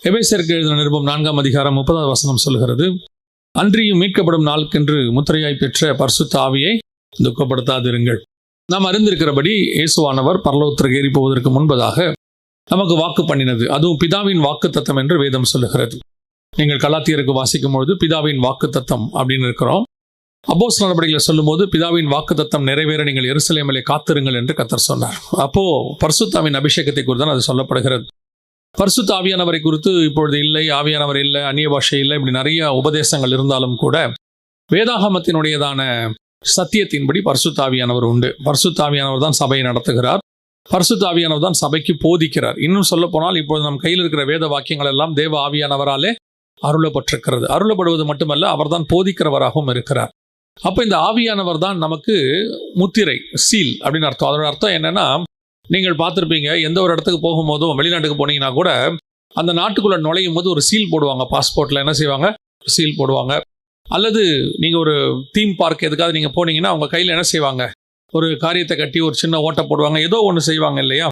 எபேசியருக்கு எழுதின நிருபம் 4ஆம் அதிகாரம் 30வது வசனம் சொல்கிறது, அன்றியும் மீட்கப்படும் நாளுக்கென்று முத்திரையாய் பெற்ற பரிசுத்த ஆவியை துக்கப்படுத்தாதிருங்கள். நாம் அறிந்திருக்கிறபடி இயேசுவானவர் பரலோகத்திற்கு ஏறி போவதற்கு முன்பதாக நமக்கு வாக்கு பண்ணினது, அதுவும் பிதாவின் வாக்கு தத்தம் என்று வேதம் சொல்லுகிறது. நீங்கள் கலாத்தியருக்கு வாசிக்கும் பொழுது பிதாவின் வாக்கு தத்தம் அப்படின்னு இருக்கிறோம். அப்போஸ்தலர் நடபடிகளை சொல்லும் போது பிதாவின் வாக்கு தத்தம் நிறைவேற நீங்கள் எருசலேமிலே காத்திருங்கள் என்று கர்த்தர் சொன்னார். அப்போ பரிசுத்தாவின் அபிஷேகத்தை குறித்து தான் அது சொல்லப்படுகிறது. பரிசுத்த ஆவியானவரை குறித்து இப்பொழுது இல்லை, ஆவியானவர் இல்லை, அந்நிய பாஷை இல்லை, இப்படி நிறைய உபதேசங்கள் இருந்தாலும் கூட வேதாகமத்தினுடையதான சத்தியத்தின்படி பரிசுத்த ஆவியானவர் உண்டு. பரிசுத்த ஆவியானவர் தான் சபையை நடத்துகிறார். பரிசுத்த ஆவியானவர் தான் சபைக்கு போதிக்கிறார். இன்னும் சொல்ல போனால் இப்பொழுது நம் கையில் இருக்கிற வேத வாக்கியங்கள் எல்லாம் தேவ ஆவியானவராலே அருளப்பட்டிருக்கிறது. அருளப்படுவது மட்டுமல்ல, அவர் தான் போதிக்கிறவராகவும் இருக்கிறார். அப்போ இந்த ஆவியானவர் தான் நமக்கு முத்திரை, சீல் அப்படின்னு அர்த்தம். அதோட அர்த்தம் என்னன்னா, நீங்கள் பார்த்துருப்பீங்க, எந்த ஒரு இடத்துக்கு போகும்போதும் வெளிநாட்டுக்கு போனீங்கன்னா கூட அந்த நாட்டுக்குள்ளே நுழையும் போது ஒரு சீல் போடுவாங்க. பாஸ்போர்ட்டில் என்ன செய்வாங்க, சீல் போடுவாங்க. அல்லது நீங்கள் ஒரு தீம் பார்க் எதுக்காவது நீங்கள் போனீங்கன்னா அவங்க கையில் என்ன செய்வாங்க, ஒரு காரியத்தை கட்டி ஒரு சின்ன ஓட்டை போடுவாங்க, ஏதோ ஒன்று செய்வாங்க இல்லையா?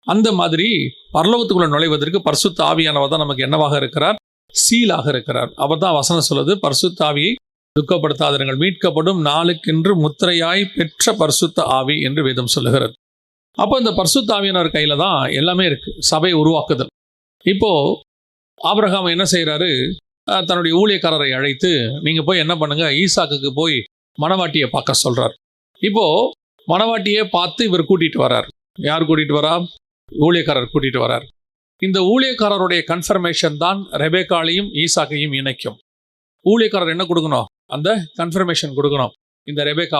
அந்த மாதிரி பரலோகத்துக்குள்ளே நுழைவதற்கு பரிசுத்த ஆவியானவர் தான் நமக்கு என்னவாக இருக்கிறார், சீலாக இருக்கிறார். அவர் தான் வசனம் சொல்லுது, பரிசுத்த ஆவியை துக்கப்படுத்தாதிருங்கள், மீட்கப்படும் நாளுக்கென்று முத்திரையாய் பெற்ற பரிசுத்த ஆவி என்று வேதம் சொல்லுகிறது. அப்போ இந்த பரிசுத்த ஆவியானவர் கையில தான் எல்லாமே இருக்கு, சபை உருவாக்குதல். இப்போ ஆபிரகாம் என்ன செய்யறாரு, தன்னுடைய ஊழியக்காரரை அழைத்து நீங்க போய் என்ன பண்ணுங்க, ஈசாக்குக்கு போய் மணவாட்டியை பார்க்க சொல்றார். இப்போ மணவாட்டியை பார்த்து இவர் கூட்டிட்டு வர்றார். யார் கூட்டிட்டு வரா? ஊழியக்காரர் கூட்டிட்டு வர்றார். இந்த ஊழியக்காரருடைய கன்ஃபர்மேஷன் தான் ரெபேக்காளையும் ஈசாக்கையும் இணைக்கும். ஊழியக்காரர் என்ன கொடுக்கணும், அந்த கன்ஃபர்மேஷன் கொடுக்கணும். இந்த ரெபேக்கா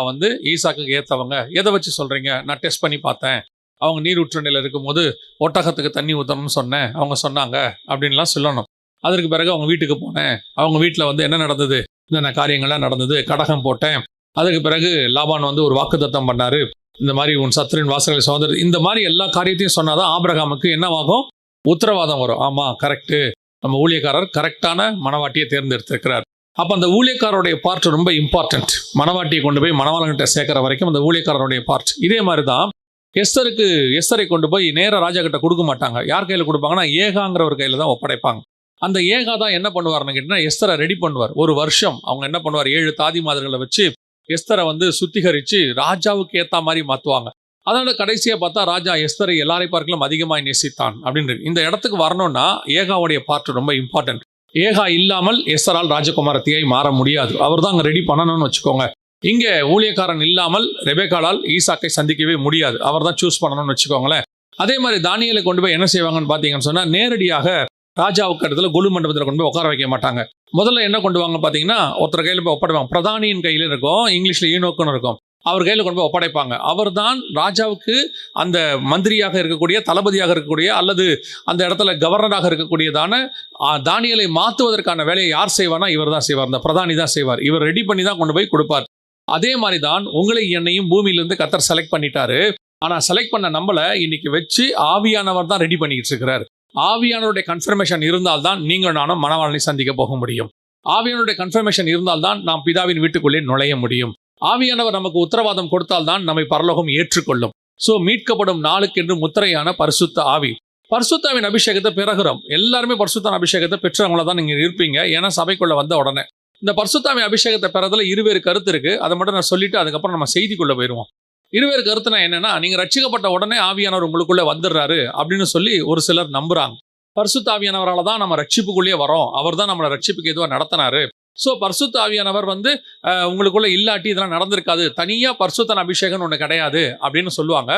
ஈசாக்கு ஏற்றவங்க. எதை வச்சு சொல்கிறீங்க? நான் டெஸ்ட் பண்ணி பார்த்தேன், அவங்க நீரூற்று நிலையில் இருக்கும்போது ஒட்டகத்துக்கு தண்ணி ஊற்றணும்னு சொன்னேன், அவங்க சொன்னாங்க அப்படின்லாம் சொல்லணும். அதற்கு பிறகு அவங்க வீட்டுக்கு போனேன், அவங்க வீட்டில் என்ன நடந்தது, இந்த காரியங்கள்லாம் நடந்தது, கடகம் போட்டேன். அதுக்கு பிறகு லாபான் ஒரு வாக்குத்தத்தம் பண்ணார், இந்த மாதிரி உன் சத்துரின் வாசல்களை சோதரி, இந்த மாதிரி எல்லா காரியத்தையும் சொன்னாதான் ஆபிரகாமுக்கு என்னவாகும், உத்தரவாதம் வரும். ஆமாம், கரெக்டு, நம்ம ஊழியக்காரர் கரெக்டான மணவாட்டியை தேர்ந்தெடுத்திருக்கிறார். அப்போ அந்த ஊழியக்காரருடைய பார்ட் ரொம்ப இம்பார்ட்டன்ட். மணவாட்டியை கொண்டு போய் மணவாளன்கிட்ட சேர்க்கிற வரைக்கும் அந்த ஊழியக்காரருடைய பார்ட். இதே மாதிரி தான் எஸ்தரை கொண்டு போய் நேராக ராஜா கிட்ட கொடுக்க மாட்டாங்க. யார் கையில் கொடுப்பாங்கன்னா ஏகாங்கிற ஒரு கையில் தான் ஒப்படைப்பாங்க. அந்த ஏகா தான் என்ன பண்ணுவார்னு கேட்டிங்கன்னா, எஸ்தரை ரெடி பண்ணுவார். ஒரு வருஷம் அவங்க என்ன பண்ணுவார், 7 தாதி மாதர்களை வச்சு எஸ்தரை சுத்திகரித்து ராஜாவுக்கு ஏற்ற மாதிரி மாற்றுவாங்க. அதனால கடைசியாக பார்த்தா ராஜா எஸ்தரை எல்லாரை பார்க்கலாம் அதிகமாக நேசித்தான் அப்படின்னு. இந்த இடத்துக்கு வரணும்னா ஏகாவுடைய பார்ட் ரொம்ப இம்பார்ட்டன்ட். ஏகா இல்லாமல் எஸ்தரால் ராஜகுமாரத்தியை மாற முடியாது. அவர் தான் அங்கே ரெடி பண்ணணும்னு வச்சுக்கோங்க. இங்கே ஊழியக்காரன் இல்லாமல் ரெபேக்காளால் ஈசாக்கை சந்திக்கவே முடியாது. அவர் தான் சூஸ் பண்ணணும்னு வச்சுக்கோங்களேன். அதே மாதிரி தானியேலை கொண்டு போய் என்ன செய்வாங்கன்னு பார்த்தீங்கன்னு சொன்னால், நேரடியாக ராஜாவுக்கு இடத்துல கொலு மண்டபத்தில் கொண்டு போய் உட்கார வைக்க மாட்டாங்க. முதல்ல என்ன கொண்டு வாங்க பார்த்தீங்கன்னா, ஒருத்தர் கையில் போய் ஒப்படைப்பாங்க. பிரதானியின் கையில் இருக்கும், இங்கிலீஷில் ஈனோக்குன்னு இருக்கும். அவர் கையில் கொண்டு போய் ஒப்படைப்பாங்க. அவர் தான் ராஜாவுக்கு அந்த மந்திரியாக இருக்கக்கூடிய, தளபதியாக இருக்கக்கூடிய, அல்லது அந்த இடத்துல கவர்னராக இருக்கக்கூடியதான தானியேலை மாற்றுவதற்கான வேலையை யார் செய்வார்னா இவர் தான் செய்வார். இந்த பிரதானி தான் செய்வார். இவர் ரெடி பண்ணி தான் கொண்டு போய் கொடுப்பார். அதே மாதிரி தான் உங்களை என்னையும் பூமியிலிருந்து கர்த்தர் செலக்ட் பண்ணிட்டாரு. ஆனால் செலக்ட் பண்ண நம்மளை இன்னைக்கு வச்சு ஆவியானவர் தான் ரெடி பண்ணிக்கிட்டு இருக்கிறார். ஆவியானவருடைய கன்ஃபர்மேஷன் இருந்தால்தான் நீங்கள் நானும் மணவாளனை சந்திக்க போக முடியும். ஆவியானவருடைய கன்ஃபர்மேஷன் இருந்தால்தான் நாம் பிதாவின் வீட்டுக்குள்ளே நுழைய முடியும். ஆவியானவர் நமக்கு உத்தரவாதம் கொடுத்தால்தான் நம்மை பரலோகம் ஏற்றுக்கொள்ளும். ஸோ மீட்கப்படும் நாளுக்கென்று முத்திரையான பரிசுத்த ஆவி, பரிசுத்தாவின் அபிஷேகத்தை பெறுகிறோம். எல்லாருமே பரிசுத்தான அபிஷேகத்தை பெற்றவங்கள தான் நீங்கள் இருப்பீங்க. ஏன்னா சபைக்குள்ள வந்த உடனே இந்த பரிசுத்தாவின் அபிஷேகத்தை பெறதுல இருவேறு கருத்து இருக்கு. அதை மட்டும் நான் சொல்லிட்டு அதுக்கப்புறம் நம்ம செய்திக்குள்ள போயிடுவோம். இருவேறு கருத்துனா என்னன்னா, நீங்க ரட்சிக்கப்பட்ட உடனே ஆவியானவர் உங்களுக்குள்ள வந்துடுறாரு அப்படின்னு சொல்லி ஒரு சிலர் நம்புறாங்க. பரிசுத்த ஆவியானவரால் தான் நம்ம ரட்சிப்புக்குள்ளேயே வரோம், அவர் தான் நம்மளை ரட்சிப்புக்கு எதுவாக நடத்தினாரு. ஸோ பரிசுத்த ஆவியானவர் உங்களுக்குள்ள இல்லாட்டி இதெல்லாம் நடந்திருக்காது, தனியாக பரிசுத்தன அபிஷேகம் ஒன்று கிடையாது அப்படின்னு சொல்லுவாங்க.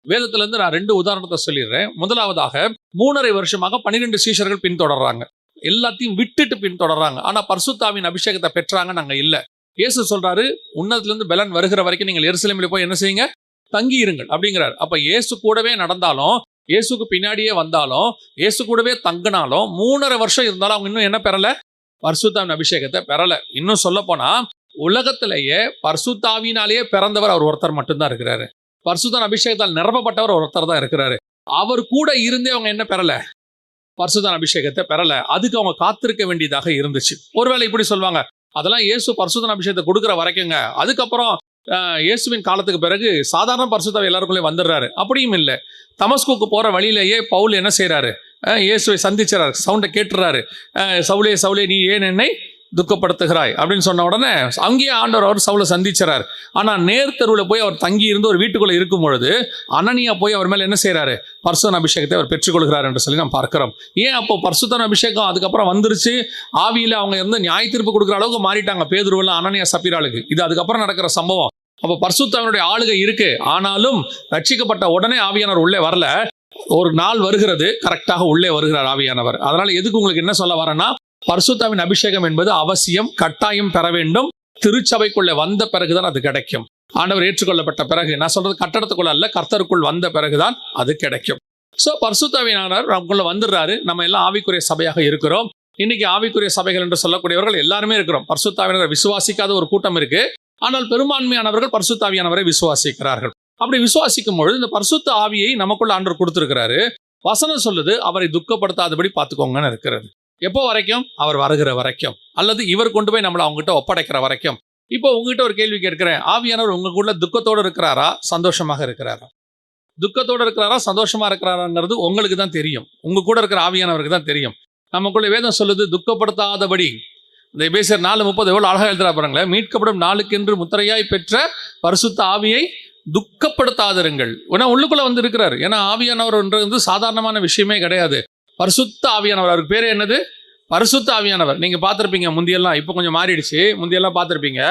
வேதத்திலேருந்து நான் 2 உதாரணத்தை சொல்லிடுறேன். முதலாவதாக 3.5 வருஷமாக 12 சீஷர்கள் பின்தொடர்றாங்க. எல்லாத்தையும் விட்டுட்டு பின்தொடர்றாங்க. ஆனால் பரிசுத்தாவின் அபிஷேகத்தை பெற்றாங்க நாங்கள் இல்லை. இயேசு சொல்றாரு, உன்னதத்திலிருந்து பலன் வருகிற வரைக்கும் நீங்கள் எருசலேமில் போய் என்ன செய்யுங்க, தங்கி இருங்கள் அப்படிங்கிறார். அப்ப இயேசு கூடவே நடந்தாலும், இயேசுக்கு பின்னாடியே வந்தாலும், இயேசு கூடவே தங்கினாலும் 3.5 வருஷம் இருந்தாலும் அவங்க இன்னும் என்ன பெறல, பரிசுத்தாவின் அபிஷேகத்தை பெறல. இன்னும் சொல்ல போனா உலகத்திலேயே பரிசுத்தாவினாலேயே பிறந்தவர் அவர் ஒருத்தர் மட்டும்தான் இருக்கிறாரு. பரிசுத்தாவின் அபிஷேகத்தால் நிரப்பப்பட்டவர் ஒருத்தர் தான் இருக்கிறாரு. அவர் கூட இருந்தே அவங்க என்ன பெறல, பரிசுத்தாவின் அபிஷேகத்தை பெறல. அதுக்கு அவங்க காத்திருக்க வேண்டியதாக இருந்துச்சு. ஒருவேளை இப்படி சொல்லுவாங்க, அதெல்லாம் இயேசு பரிசுத்த அபிஷேகத்தை கொடுக்குற வரைக்குங்க, அதுக்கப்புறம் இயேசுவின் காலத்துக்கு பிறகு சாதாரண பரிசுத்த எல்லாருக்குள்ளே வந்துடுறாரு. அப்படியும் இல்லை. தமஸ்குக்கு போகிற வழியிலேயே பவுல் என்ன செய்கிறாரு, இயேசுவை சந்திச்சார், சவுண்டை கேட்டுறாரு, சவுலே சவுலே நீ ஏன் என்னை துக்கப்படுத்துகிறாய் அப்படின்னு சொன்ன உடனே அங்கேயே ஆண்டவர் அவர் சவுலை சந்திச்சார். ஆனால் நேர்த்தருவில் போய் அவர் தங்கி இருந்து ஒரு வீட்டுக்குள்ளே இருக்கும் பொழுது அனனியா போய் அவர் மேலே என்ன செய்கிறாரு, பரிசுத்த அபிஷேகத்தை அவர் பெற்றுக்கொள்கிறார் என்று சொல்லி நாம் பார்க்கிறோம். ஏன் அப்போ பரிசுத்த அபிஷேகம் அதுக்கப்புறம் வந்துருச்சு, ஆவியில் அவங்க இருந்து நியாய தீர்ப்பு கொடுக்குற அளவுக்கு மாறிட்டாங்க பேதுருவெல்லாம் அனனியா சப்பீராளுக்கு. இது அதுக்கப்புறம் நடக்கிற சம்பவம். அப்போ பரிசுத்தவனுடைய ஆளுகை இருக்கு, ஆனாலும் ரட்சிக்கப்பட்ட உடனே ஆவியானவர் உள்ளே வரல. ஒரு நாள் வருகிறது, கரெக்டாக உள்ளே வருகிறார் ஆவியானவர். அதனால எதுக்கு உங்களுக்கு என்ன சொல்ல வரேன்னா, பரிசுத்தாவின் அபிஷேகம் என்பது அவசியம், கட்டாயம் பெற வேண்டும். திருச்சபைக்குள்ளே வந்த பிறகுதான் அது கிடைக்கும். ஆண்டவர் ஏற்றுக்கொள்ளப்பட்ட பிறகு, நான் சொல்றது கட்டடத்துக்குள்ள அல்ல, கர்த்தருக்குள் வந்த பிறகுதான் அது கிடைக்கும். ஸோ பரிசுத்தாவியானவர் நமக்குள்ள வந்துடுறாரு. நம்ம எல்லாம் ஆவிக்குரிய சபையாக இருக்கிறோம். இன்னைக்கு ஆவிக்குரிய சபைகள் என்று சொல்லக்கூடியவர்கள் எல்லாருமே இருக்கிறோம். பரிசுத்தாவியானவர் விசுவாசிக்காத ஒரு கூட்டம் இருக்கு, ஆனால் பெரும்பான்மையானவர்கள் பரிசுத்தாவியானவரை விசுவாசிக்கிறார்கள். அப்படி விசுவாசிக்கும் பொழுது இந்த பரிசுத்த ஆவியை நமக்குள்ள ஆண்டவர் கொடுத்திருக்கிறாரு. வசனம் சொல்லுது, அவரை துக்கப்படுத்தாதபடி பார்த்துக்கோங்கன்னு இருக்கிறது. எப்போ வரைக்கும்? அவர் வருகிற வரைக்கும், அல்லது இவர் கொண்டு போய் நம்மளை அவங்ககிட்ட ஒப்படைக்கிற வரைக்கும். இப்போ உங்ககிட்ட ஒரு கேள்வி கேட்கிறேன், ஆவியானவர் உங்களுக்குள்ள துக்கத்தோடு இருக்கிறாரா, சந்தோஷமாக இருக்கிறாரா? துக்கத்தோடு இருக்கிறாரா, சந்தோஷமா இருக்கிறாராங்கிறது உங்களுக்கு தான் தெரியும், உங்க கூட இருக்கிற ஆவியானவருக்கு தான் தெரியும். நமக்குள்ள வேதம் சொல்லுது துக்கப்படுத்தாதபடி. இந்த எபேசியர் 4:30 எவ்வளவு அழகா எழுதுறா பாருங்களேன். மீட்கப்படும் நாளுக்கென்று முத்திரையாய் பெற்ற பரிசுத்த ஆவியை துக்கப்படுத்தாதிருங்கள். ஏன்னா உள்ளுக்குள்ள வந்து இருக்கிறார். ஏன்னா ஆவியானவர் சாதாரணமான விஷயமே கிடையாது. பரிசுத்த ஆவியானவர், அவருக்கு பேரு என்னது? பரிசுத்த ஆவியானவர். நீங்க பார்த்திருப்பீங்க முந்தியெல்லாம், இப்போ கொஞ்சம் மாறிடுச்சு. முந்தியெல்லாம் பார்த்திருப்பீங்க,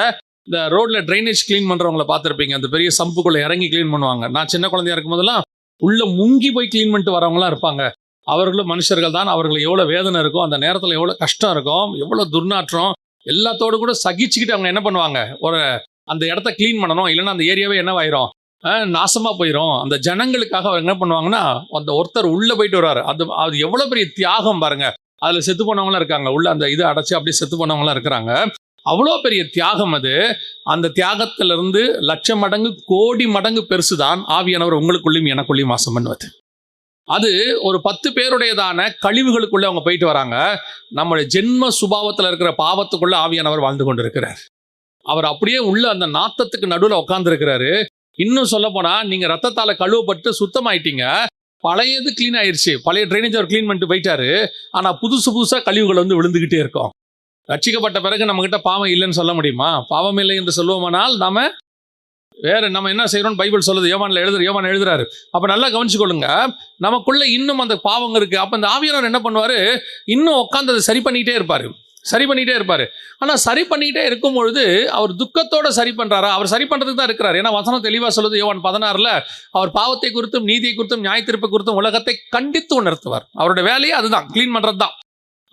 இந்த ரோட்ல ட்ரைனேஜ் கிளீன் பண்றவங்களை பார்த்திருப்பீங்க. அந்த பெரிய சம்புக்குள்ள இறங்கி கிளீன் பண்ணுவாங்க. நான் சின்ன குழந்தையா இருக்கும் போதெல்லாம் உள்ள முங்கி போய் கிளீன் பண்ணிட்டு வரவங்களாம் இருப்பாங்க. அவர்களும் மனுஷர்கள் தான். அவர்களுக்கு எவ்வளவு வேதனை இருக்கும், அந்த நேரத்தில் எவ்வளவு கஷ்டம் இருக்கும், எவ்வளவு துர்நாற்றம், எல்லாத்தோடு கூட சகிச்சுக்கிட்டு அவங்க என்ன பண்ணுவாங்க, ஒரு அந்த இடத்த கிளீன் பண்ணணும், இல்லைன்னா அந்த ஏரியாவே என்னவாயிரும், நாசமா போயிடும். அந்த ஜனங்களுக்காக அவர் என்ன பண்ணுவாங்கன்னா, அந்த ஒருத்தர் உள்ள போயிட்டு வருவார். அது எவ்வளவு பெரிய தியாகம் பாருங்க. அதுல செத்து போனவங்களாம் இருக்காங்க, உள்ள அந்த இது அடைச்சு அப்படியே செத்து போனவங்களாம் இருக்கிறாங்க. அவ்வளோ பெரிய தியாகம் அது. அந்த தியாகத்திலிருந்து லட்சம் மடங்கு கோடி மடங்கு பெருசுதான் ஆவியானவர் உங்களுக்குள்ளேயும் எனக்குள்ளேயும் வாசம் பண்ணுவது. அது ஒரு 10 பேருடையதான கழிவுகளுக்குள்ள அவங்க போயிட்டு வராங்க. நம்முடைய ஜென்ம சுபாவத்தில் இருக்கிற பாவத்துக்குள்ள ஆவியானவர் வாழ்ந்து கொண்டு இருக்கிறார். அவர் அப்படியே உள்ள அந்த நாத்தத்துக்கு நடுவில் உட்கார்ந்து இருக்கிறாரு. இன்னும் சொல்ல போனா, நீங்க ரத்தத்தால கழுவப்பட்டு சுத்தமாயிட்டீங்க, பழையது கிளீன் ஆயிடுச்சு, பழைய ட்ரைனேஜ் அவர் கிளீன் பண்ணிட்டு போயிட்டாரு. ஆனா புதுசா கழிவுகள் வந்து விழுந்துகிட்டே இருக்கும். ரட்சிக்கப்பட்ட பிறகு நம்ம கிட்ட பாவம் இல்லைன்னு சொல்ல முடியுமா? பாவம் இல்லை என்று சொல்லுவோமானால் நாம நம்ம என்ன செய்யறோம்? பைபிள் சொல்லுது, யோவான் எழுதுறாரு. அப்ப நல்லா கவனிச்சுக்கொள்ளுங்க, நமக்குள்ள இன்னும் அந்த பாவம் இருக்கு. அப்ப இந்த ஆவியானவர் என்ன பண்ணுவாரு, இன்னும் உட்கார்ந்து அதை சரி பண்ணிட்டே இருப்பாரு. ஆனா சரி பண்ணிட்டே இருக்கும் பொழுது அவர் துக்கத்தோட சரி பண்றாரா? அவர் சரி பண்றதுக்கு தான் இருக்கிறார். ஏன்னா வசனம் தெளிவா சொல்லுது, யோவான் 16 அவர் பாவத்தை குறித்தும் நீதியை குறித்தும் நியாயத்தீர்ப்பை குறித்தும் உலகத்தை கண்டித்து உணர்த்துவார். அவருடைய வேலையே அதுதான், கிளீன் பண்றது தான்.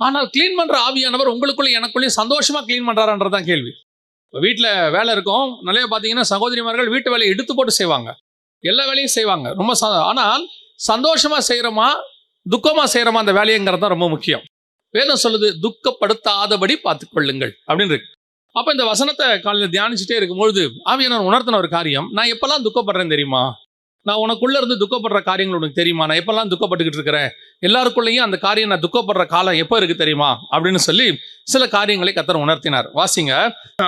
ஆனால் கிளீன் பண்ற ஆவியானவர் உங்களுக்குள்ள எனக்குள்ளேயும் சந்தோஷமா கிளீன் பண்றாரான்றதான் கேள்வி. வீட்டில் வேலை இருக்கும், நிறைய பார்த்தீங்கன்னா சகோதரிமார்கள் வீட்டு வேலையை எடுத்து போட்டு செய்வாங்க, எல்லா வேலையும் செய்வாங்க ரொம்ப. ஆனால் சந்தோஷமா செய்யறோமா துக்கமா செய்யறோமா அந்த வேலைங்கிறது தான் ரொம்ப முக்கியம். வேதம் சொல்லுது, துக்கப்படுத்தாதபடி பார்த்துக்கொள்ளுங்கள் அப்படின்னு இருக்கு. அப்ப இந்த வசனத்தை காலையில் தியானிச்சுட்டே இருக்கும்பொழுது ஆவியானவர் உணர்த்தின ஒரு காரியம், நான் எப்பெல்லாம் துக்கப்படுறேன் தெரியுமா? நான் உனக்குள்ள இருந்து துக்கப்படுற காரியங்கள் உனக்கு தெரியுமா? நான் எப்பெல்லாம் துக்கப்பட்டுக்கிட்டு இருக்கிறேன், எல்லாருக்குள்ளேயும் அந்த காரியம் நான் துக்கப்படுற காலம் எப்போ இருக்கு தெரியுமா அப்படின்னு சொல்லி சில காரியங்களை கர்த்தர் உணர்த்தினார். வாசிங்க,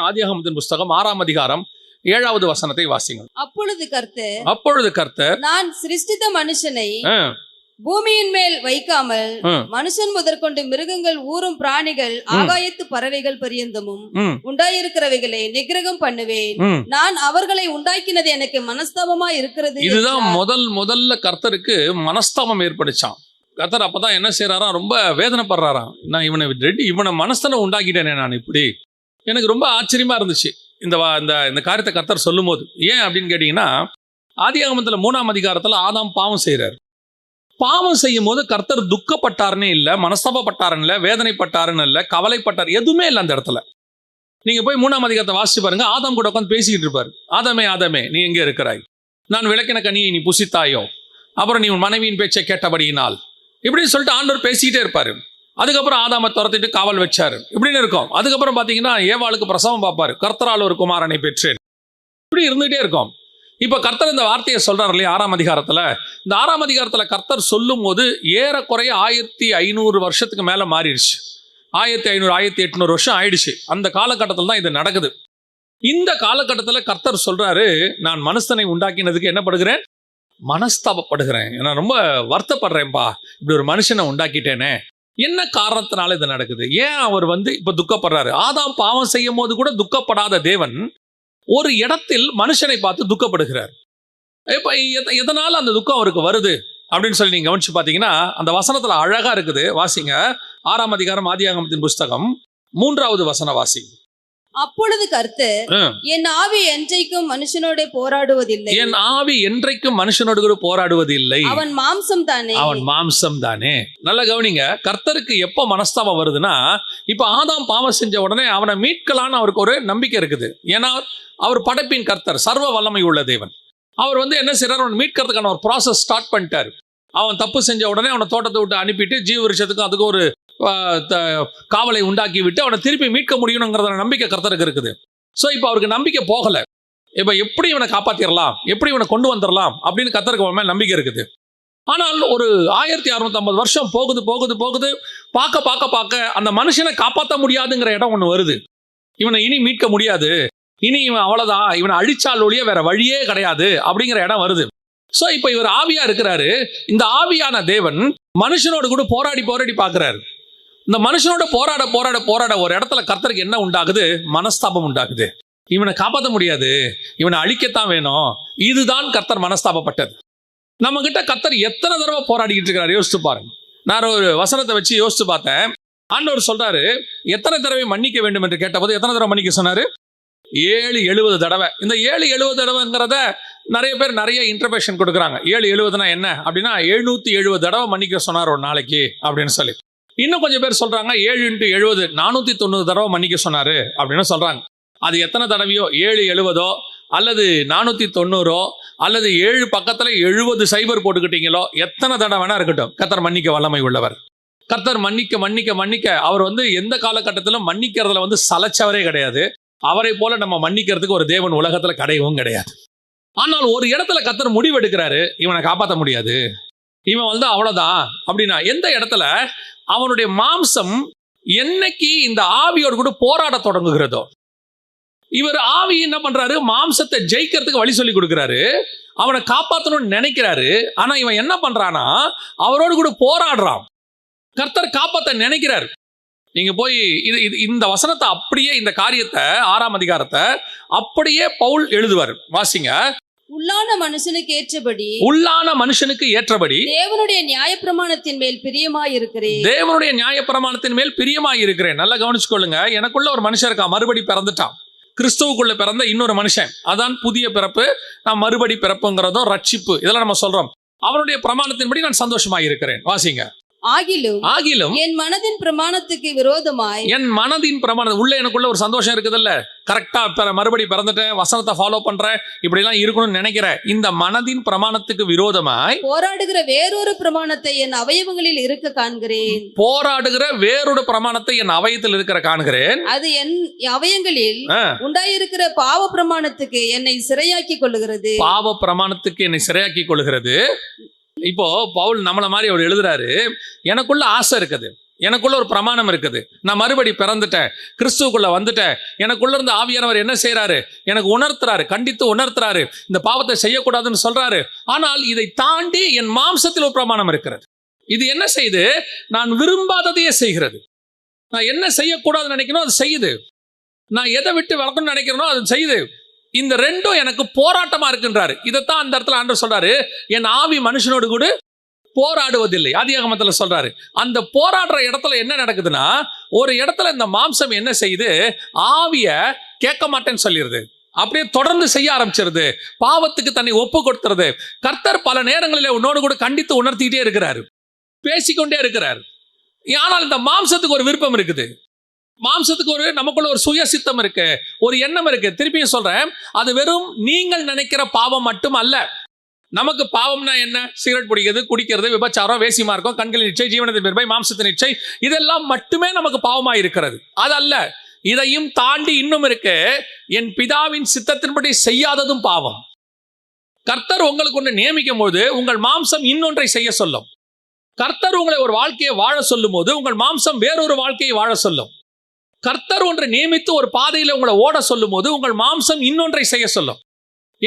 ஆதியாகமத்தின் புஸ்தகம் 6ஆம் அதிகாரம் 7வது வசனத்தை வாசிங்க. அப்பொழுது கர்த்தர் நான் சிருஷ்டித்த மனுஷனை பூமியின் மேல் வைக்காமல் மனுஷன் முதற்கொண்டு மிருகங்கள், ஊரும் பிராணிகள், ஆகாயத்து பறவைகள் பரியந்தமும் உண்டாயிருக்கிறவைகளை நிகிரகம் பண்ணுவேன். நான் அவர்களை உண்டாக்கினது எனக்கு மனஸ்தாபமா இருக்கிறது. இதுதான் முதல்ல கர்த்தருக்கு மனஸ்தாபம் ஏற்படுச்சான். கர்த்தர் அப்பதான் என்ன செய்யறாராம், ரொம்ப வேதனைப்படுறாராம். நான் இவனை மனஸ்தான உண்டாக்கிட்டேனே நான் இப்படி. எனக்கு ரொம்ப ஆச்சரியமா இருந்துச்சு இந்த காரியத்தை கர்த்தர் சொல்லும் போது. ஏன் அப்படின்னு கேட்டீங்கன்னா, ஆதியாகமத்துல 3ஆம் அதிகாரத்துல ஆதாம் பாவம் செய்யறாரு. பாவம் செய்யும் போது கர்த்தர் துக்கப்பட்டாருன்னு இல்லை, மனஸ்தாபப்பட்டாருன்னு இல்லை, வேதனைப்பட்டாருன்னு இல்லை, கவலைப்பட்டார், எதுவுமே இல்லை அந்த இடத்துல. நீங்க போய் 3ஆம் அதிகாரத்தை வாசிச்சு பாருங்க. ஆதாம் கூட உட்காந்து பேசிக்கிட்டு இருப்பாரு. ஆதாமே நீ எங்கே இருக்கிறாய்? நான் விளக்கின கனியை நீ புசித்தாயோ? அப்புறம் நீ உன் மனைவியின் பேச்சை கேட்டபடியினால், இப்படின்னு சொல்லிட்டு ஆண்டவர் பேசிக்கிட்டே இருப்பாரு. அதுக்கப்புறம் ஆதாமை துரத்திட்டு காவல் வச்சாரு, இப்படின்னு இருக்கும். அதுக்கப்புறம் பாத்தீங்கன்னா ஏவாளுக்கு பிரசவம் பார்ப்பாரு, கர்த்தரால் ஒரு குமாரனை பெற்றேன், இப்படி இருந்துகிட்டே இருக்கும். இப்ப கர்த்தர் இந்த வார்த்தையை சொல்றாரு இல்லையா 6ஆம் அதிகாரத்துல. இந்த 6ஆம் அதிகாரத்துல கர்த்தர் சொல்லும் போது ஏறக்குறைய 1500 வருஷத்துக்கு மேல மாறிடுச்சு. 1500 1800 வருஷம் ஆயிடுச்சு. அந்த காலகட்டத்தில் தான் இது நடக்குது. இந்த காலகட்டத்தில் கர்த்தர் சொல்றாரு, நான் மனுஷனை உண்டாக்கினதுக்கு என்ன படுகிறேன்? மனஸ்தாபப்படுகிறேன், நான் ரொம்ப வருத்தப்படுறேன்பா, இப்படி ஒரு மனுஷனை உண்டாக்கிட்டேனே, என்ன காரணத்தினால இது நடக்குது, ஏன் அவர் இப்ப துக்கப்படுறாரு. ஆதாம் பாவம் செய்யும் போது கூட துக்கப்படாத தேவன் ஒரு இடத்தில் மனுஷனை பார்த்து துக்கப்படுகிறார். இப்ப எதனால அந்த துக்கம் அவருக்கு வருது அப்படின்னு சொல்லி நீங்க கவனிச்சு பாத்தீங்கன்னா, அந்த வசனத்துல அழகா இருக்குது. வாசிங்க, 6ஆம் அதிகாரம் ஆதியாகமத்தின் புஸ்தகம் 3வது வசன வாசி. அப்பொழுது கர்த்தர், என் ஆவி என்றைக்கும் மனுஷனோட போராடுவதில்லை, என் ஆவி என்றைக்கும் மனுஷனோடு கூட போராடுவதில்லை, அவன் மாம்சம் தானே, அவன் மாம்சம் தானே. நல்லா கவனிங்க, கர்த்தருக்கு எப்போ மனஸ்தாபம் வருதுன்னா, இப்ப ஆதாம் பாவம் செஞ்ச உடனே அவனை மீட்கலான்னு அவருக்கு ஒரு நம்பிக்கை இருக்குது. ஏன்னா அவர் படைப்பின் கர்த்தர், சர்வ வல்லமை உள்ள தேவன். அவர் என்ன செய்யறாரு, அவன் மீட்கிறதுக்கான ஒரு ப்ராசஸ் ஸ்டார்ட் பண்ணிட்டாரு. அவன் தப்பு செஞ்ச உடனே அவனை தோட்டத்தை விட்டு அனுப்பிட்டு ஜீவ விருட்சத்துக்கும் அதுக்கு ஒரு காவலை உண்டாக்கி விட்டு அவனை திருப்பி மீட்க முடியும்ங்கிறத நம்பிக்கை கர்த்தருக்கு இருக்குது. ஸோ இப்போ அவருக்கு நம்பிக்கை போகல. இப்போ எப்படி இவனை காப்பாத்திரலாம், எப்படி இவனை கொண்டு வந்துடலாம் அப்படின்னு கர்த்தருக்கு அவன் மேல் நம்பிக்கை இருக்குது. ஆனால் ஒரு 1650 வருஷம் போகுது போகுது போகுது, பார்க்க அந்த மனுஷனை காப்பாற்ற முடியாதுங்கிற இடம் ஒன்று வருது. இவனை இனி மீட்க முடியாது, இனி இவன் அவ்வளவுதான், இவனை அழிச்சால் ஒழிய வேற வழியே கிடையாது அப்படிங்கிற இடம் வருது. சோ இப்ப இவர் ஆவியா இருக்கிறாரு. இந்த ஆவியான தேவன் மனுஷனோடு கூட போராடி போராடி பார்க்கிறாரு. இந்த மனுஷனோட போராட போராட போராட ஒரு இடத்துல கர்த்தருக்கு என்ன உண்டாகுது, மனஸ்தாபம் உண்டாகுது. இவனை காப்பாற்ற முடியாது, இவனை அழிக்கத்தான் வேணும். இதுதான் கர்த்தர் மனஸ்தாபப்பட்டது. நம்ம கிட்ட கர்த்தர் எத்தனை தடவை போராடிக்கிட்டு இருக்கிறார் யோசிச்சு பாருங்க. நான் ஒரு வசனத்தை வச்சு யோசிச்சு பார்த்தேன். ஆண்டவர் சொல்றாரு, எத்தனை தடவை மன்னிக்க வேண்டும் என்று கேட்டபோது எத்தனை தடவை மன்னிக்க சொன்னாரு, 770 தடவை. இந்த 770 தடவைங்கிறத நிறைய பேர் நிறைய இன்டர்பிரேஷன் கொடுக்குறாங்க. 770னா என்ன அப்படின்னா 770 தடவை மன்னிக்க சொன்னார் ஒரு நாளைக்கு அப்படின்னு சொல்லி. இன்னும் கொஞ்சம் பேர் சொல்றாங்க 7 × 70 490 தடவை மன்னிக்க சொன்னாரு அப்படின்னு சொல்றாங்க. அது எத்தனை தடவையோ, 770 அல்லது 490 அல்லது 7 பக்கத்துல 70 சைபர் போட்டுக்கிட்டீங்களோ, எத்தனை தடவை வேணா இருக்கட்டும், கர்த்தர் மன்னிக்க வல்லமை உள்ளவர். கர்த்தர் மன்னிக்க மன்னிக்க மன்னிக்க அவர் எந்த காலகட்டத்திலும் மன்னிக்கிறதுல சலைச்சவரே கிடையாது. அவரை போல நம்ம மன்னிக்கிறதுக்கு ஒரு தேவன் உலகத்துல கிடையவும் கிடையாது. ஆனால் ஒரு இடத்துல கர்த்தர் முடிவெடுக்கிறாரு, இவனை காப்பாற்ற முடியாது, இவன் அவ்வளவுதான் அப்படின்னா எந்த இடத்துல அவனுடைய மாம்சம் என்னைக்கு இந்த ஆவியோடு கூட போராட தொடங்குகிறதோ, இவர் ஆவி என்ன பண்றாரு, மாம்சத்தை ஜெயிக்கிறதுக்கு வழி சொல்லி கொடுக்கிறாரு, அவனை காப்பாற்றணும்னு நினைக்கிறாரு. ஆனா இவன் என்ன பண்றானா, அவரோடு கூட போராடுறான். கர்த்தர் காப்பாற்ற நினைக்கிறாரு. நீங்க போய் இந்த வசனத்தை அப்படியே, இந்த காரியத்தை 6ஆம் அதிகாரத்தை அப்படியே பவுல் எழுதுவார். வாசிங்க. உள்ளான மனுஷனுக்கு ஏற்றபடி, உள்ளான மனுஷனுக்கு ஏற்றபடி தேவனுடைய நியாயப்பிரமாணத்தின் மேல் பிரியமாயிருக்கிறேன், தேவனுடைய நியாயப்பிரமாணத்தின் மேல் பிரியமாயிருக்கிறேன். நல்லா கவனிச்சுக்கொள்ளுங்க. எனக்குள்ள ஒரு மனுஷன் இருக்கா, மறுபடி பிறந்துட்டான். கிறிஸ்துவுக்குள்ள பிறந்த இன்னொரு மனுஷன், அதான் புதிய பிறப்பு. நான் மறுபடி பிறப்புங்கிறதும் ரட்சிப்பு, இதெல்லாம் நம்ம சொல்றோம். அவனுடைய பிரமாணத்தின்படி நான் சந்தோஷமாக இருக்கிறேன். வாசிங்க. ஆகிலும் என் மனதின் பிரமாணத்துக்கு விரோதமாய், என் மனதின் பிரமாணம் உள்ள எனக்குள்ள ஒரு சந்தோஷம் இருக்குதுல்ல, கரெக்டா மறுபடி பிறந்துட்டேன், வசனத்தை ஃபாலோ பண்றேன், இப்படி எல்லாம் இருக்கணும்னு நினைக்கிறேன். இந்த மனதின் பிரமாணத்துக்கு விரோதமாய் போராடுகிற வேறொரு பிரமாணத்தை என் அவயவங்களில் இருக்க காண்கிறேன். போராடுகிற வேறொரு பிரமாணத்தை என் அவயத்தில் இருக்கிற காண்கிறேன். அது என் அவயங்களில் உண்டாயிருக்கிற பாவ பிரமாணத்துக்கு என்னை சிறையாக்கி கொள்ளுகிறது. பாவ பிரமாணத்துக்கு என்னை சிறையாக்கி கொள்ளுகிறது. இப்போ பவுல் நம்மள மாதிரி அவர் எழுதுறாரு, எனக்குள்ள ஆசை இருக்குது, எனக்குள்ள ஒரு பிரமாணம் இருக்குது, நான் மறுபடி பிறந்துட்டேன், கிறிஸ்துவுக்குள்ள வந்துட்டேன், எனக்குள்ள இருந்து ஆவியானவர் என்ன செய்யறாரு, எனக்கு உணர்த்துறாரு, கண்டித்து உணர்த்துறாரு, இந்த பாவத்தை செய்யக்கூடாதுன்னு சொல்றாரு. ஆனால் இதை தாண்டி என் மாம்சத்தில் ஒரு பிரமாணம் இருக்கிறது. இது என்ன செய்யுது, நான் விரும்பாததையே செய்கிறது. நான் என்ன செய்யக்கூடாதுன்னு நினைக்கணும் அது செய்யுது, நான் எதை விட்டு வளர்க்கணும்னு நினைக்கிறேனோ அது செய்யுது. இந்த ரெண்டும் எனக்கு போராட்டமா இருக்குன்றாரு. இதைத்தான் அந்த இடத்துல ஆண்டவர் சொல்றாரு, என் ஆவி மனுஷனோடு கூட போராடுவதில்லை. ஆதியாகமத்துல சொல்றாரு. அந்த போராடுற இடத்துல என்ன நடக்குதுன்னா, ஒரு இடத்துல இந்த மாம்சம் என்ன செய்யுது, ஆவிய கேட்க மாட்டேன்னு சொல்லிடுது, அப்படியே தொடர்ந்து செய்ய ஆரம்பிச்சிருது, பாவத்துக்கு தன்னை ஒப்பு கொடுத்துறது. கர்த்தர் பல நேரங்களில் உன்னோடு கூட கண்டித்து உணர்த்திக்கிட்டே இருக்கிறாரு, பேசிக்கொண்டே இருக்கிறார். ஆனால் இந்த மாம்சத்துக்கு ஒரு விருப்பம் இருக்குது, மாம்சத்துக்கு நமக்குள்ள ஒரு சுய சித்தம் இருக்கு, ஒரு எண்ணம் இருக்கு. திருப்பியும் சொல்றேன், அது வெறும் நீங்கள் நினைக்கிற பாவம் மட்டும் அல்ல. நமக்கு பாவம்னா என்ன, சிகரெட் பிடிக்கிறது, குடிக்கிறது, விபச்சாரம், வேசி மார்க்கம், கண்களின் இச்சை, ஜீவனத்தின் பெருமை, மாம்சத்தின் இச்சை, இதெல்லாம் மட்டுமே நமக்கு பாவமா இருக்கிறது. அது அல்ல, இதையும் தாண்டி இன்னும் இருக்கு, என் பிதாவின் சித்தத்தின்படி செய்யாததும் பாவம். கர்த்தர் உங்களுக்கு ஒன்று நியமிக்கும் போது உங்கள் மாம்சம் இன்னொன்றை செய்ய சொல்லும். கர்த்தர் உங்களை ஒரு வாழ்க்கையை வாழ சொல்லும் போது உங்கள் மாம்சம் வேறொரு வாழ்க்கையை வாழ சொல்லும். கர்த்தர் ஒன்றை நியமித்து ஒரு பாதையில் உங்களை ஓட சொல்லும் போது உங்கள் மாம்சம் இன்னொன்றை செய்ய சொல்லும்.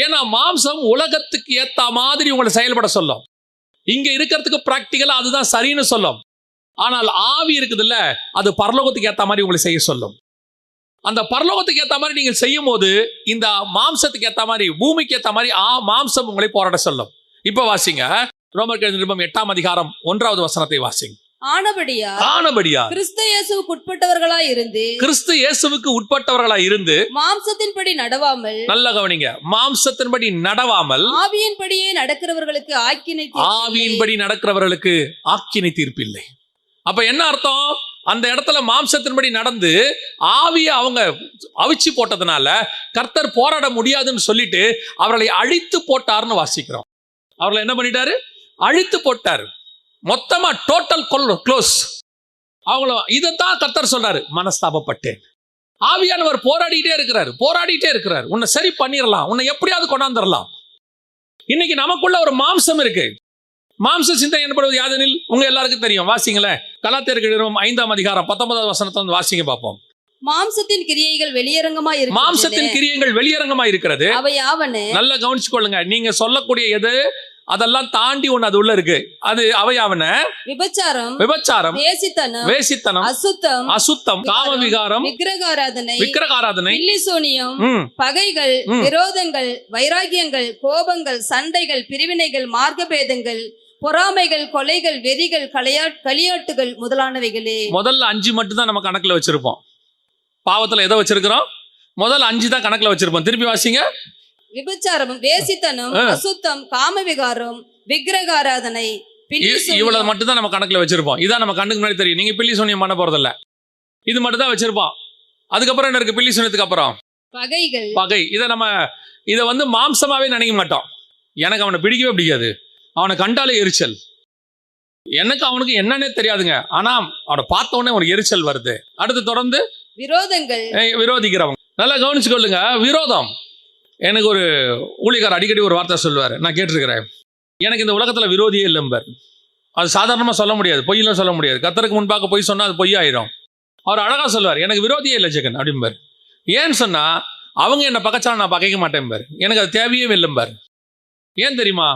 ஏன்னா மாம்சம் உலகத்துக்கு ஏத்த மாதிரி உங்களை செயல்பட சொல்லும். இங்க இருக்கிறதுக்கு பிராக்டிக்கலா அதுதான் சரின்னு சொல்லும். ஆனால் ஆவி இருக்குதுல்ல, அது பரலோகத்துக்கு ஏத்த மாதிரி உங்களை செய்ய சொல்லும். அந்த பரலோகத்துக்கு ஏத்த மாதிரி நீங்கள் செய்யும் போது இந்த மாம்சத்துக்கு ஏத்த மாதிரி, பூமிக்கு ஏத்த மாதிரி மாம்சம் உங்களை போராட சொல்லும். இப்ப வாசிங்க, ரோமர் நிருபம் 8ஆம் அதிகாரம் 1வது வசனத்தை வாசிங்க. ஆனபடியால் கிறிஸ்து இயேசுவுக்கு உட்பட்டவர்களாய் இருந்து மாம்சத்தின்படி நடவாமல், நல்ல கவனிங்க, மாம்சத்தின்படி நடவாமல் ஆவியின்படியே நடக்கிறவர்களுக்கு ஆக்கினை தீர்ப்பில்லை. அப்ப என்ன அர்த்தம்? அந்த இடத்துல மாம்சத்தின்படி நடந்து ஆவியை அவங்க அவிச்சு போட்டதுனால கர்த்தர் போராட முடியாதுன்னு சொல்லிட்டு அவர்களை அழித்து போட்டார்னு வாசிக்கிறோம். அவர்களை என்ன பண்ணிட்டாரு? அழித்து போட்டாரு. மொத்தமா டோட்டல் க்ளோஸ். அவங்கள இதைத்தான் கர்த்தர் சொல்றாரு, மனஸ்தாபப்பட்டேன். ஆவியானவர் போராடிட்டே இருக்கிறார். உன்னை சரி பண்ணிடலாம், உன்னை எப்படியாவது கொண்டாந்துடலாம். இன்னைக்கு நமக்குள்ள ஒரு மாம்சம் இருக்கு. மாம்ச சிந்தை எனப்படுவது யாதெனில் உங்க எல்லாருக்கும் தெரியும். வாசிங்களேன், கலாத்தியருக்கு நிருபம் 5ஆம் அதிகாரம் 19வது வசனத்தை வந்து வாசிங்க பார்ப்போம். மாம்சத்தின் கிரியைகள் வெளியரங்கமாய் இருக்கிறது. நல்லா கவனிச்சு கொள்ளுங்க. நீங்க சொல்லக்கூடிய எது அதெல்லாம் தாண்டி ஒண்ணு அது உள்ள இருக்கு. அது அவையாவன விபச்சாரம், வேசித்தனம், அசுத்தம், காமவிகாரம், விக்கிரகாராதனை, பகைகள், விரோதங்கள், வைராகியங்கள், கோபங்கள், சண்டைகள், பிரிவினைகள், மார்க்கபேதங்கள், பொறாமைகள், கொலைகள், வெறிகள், களியாட்டுகள் முதலானவைகளே. முதல்ல 5 மட்டும் தான் நம்ம கணக்குல வச்சிருப்போம். பாவத்துல எதை வச்சிருக்கிறோம்? முதல்ல 5 தான் கணக்குல வச்சிருப்போம். திருப்பி வாசிங்க. விபச்சாரம், வேசித்தனம், அசுத்தம், காமவிகாரம், விக்கிரகாராதனை, இவ்வளவு மட்டும் தான் நம்ம கணக்குல வச்சிருப்போம். இதான் நம்ம கண்ணுக்கு முன்னாடி தெரியும். நீங்க பில்லி சூனியம் பண்ண போறதில்ல, இது மட்டும் தான் வச்சிருப்போம். அதுக்கப்புறம் என்ன இருக்கு? பில்லி சூனியத்துக்கு அப்புறம் பகை. இதை வந்து மாம்சமாவே நினைக்க மாட்டோம். எனக்கு அவனை பிடிக்கவே பிடிக்காது, அவனை கண்டாலே எரிச்சல். எனக்கு அவனுக்கு என்னன்னே தெரியாதுங்க, ஆனா அவனை பார்த்த உடனே ஒரு எரிச்சல் வருது. அடுத்து தொடர்ந்து விரோதிக்கிறவங்க. நல்லா கவனிச்சு கொள்ளுங்க. விரோதம். எனக்கு ஒரு ஊழியக்காரர் அடிக்கடி ஒரு வார்த்தை சொல்லுவார், நான் கேட்டிருக்கிறேன். எனக்கு இந்த உலகத்துல விரோதியே இல்லைம்பார். அது சாதாரணமா சொல்ல முடியாது, பொய்யெல்லாம் சொல்ல முடியாது. கர்த்தருக்கு முன்பாக பொய் சொன்னா அது பொய்யாயிரும். அவர் அழகா சொல்லுவார், எனக்கு விரோதியே இல்லை ஜெகன் அப்படிம்பார். ஏன்னு சொன்னா அவங்க என்ன பக்கச்சாலும் நான் பகைக்க மாட்டேன்பார். எனக்கு அது தேவையே இல்லைம்பார். ஏன் தெரியுமா?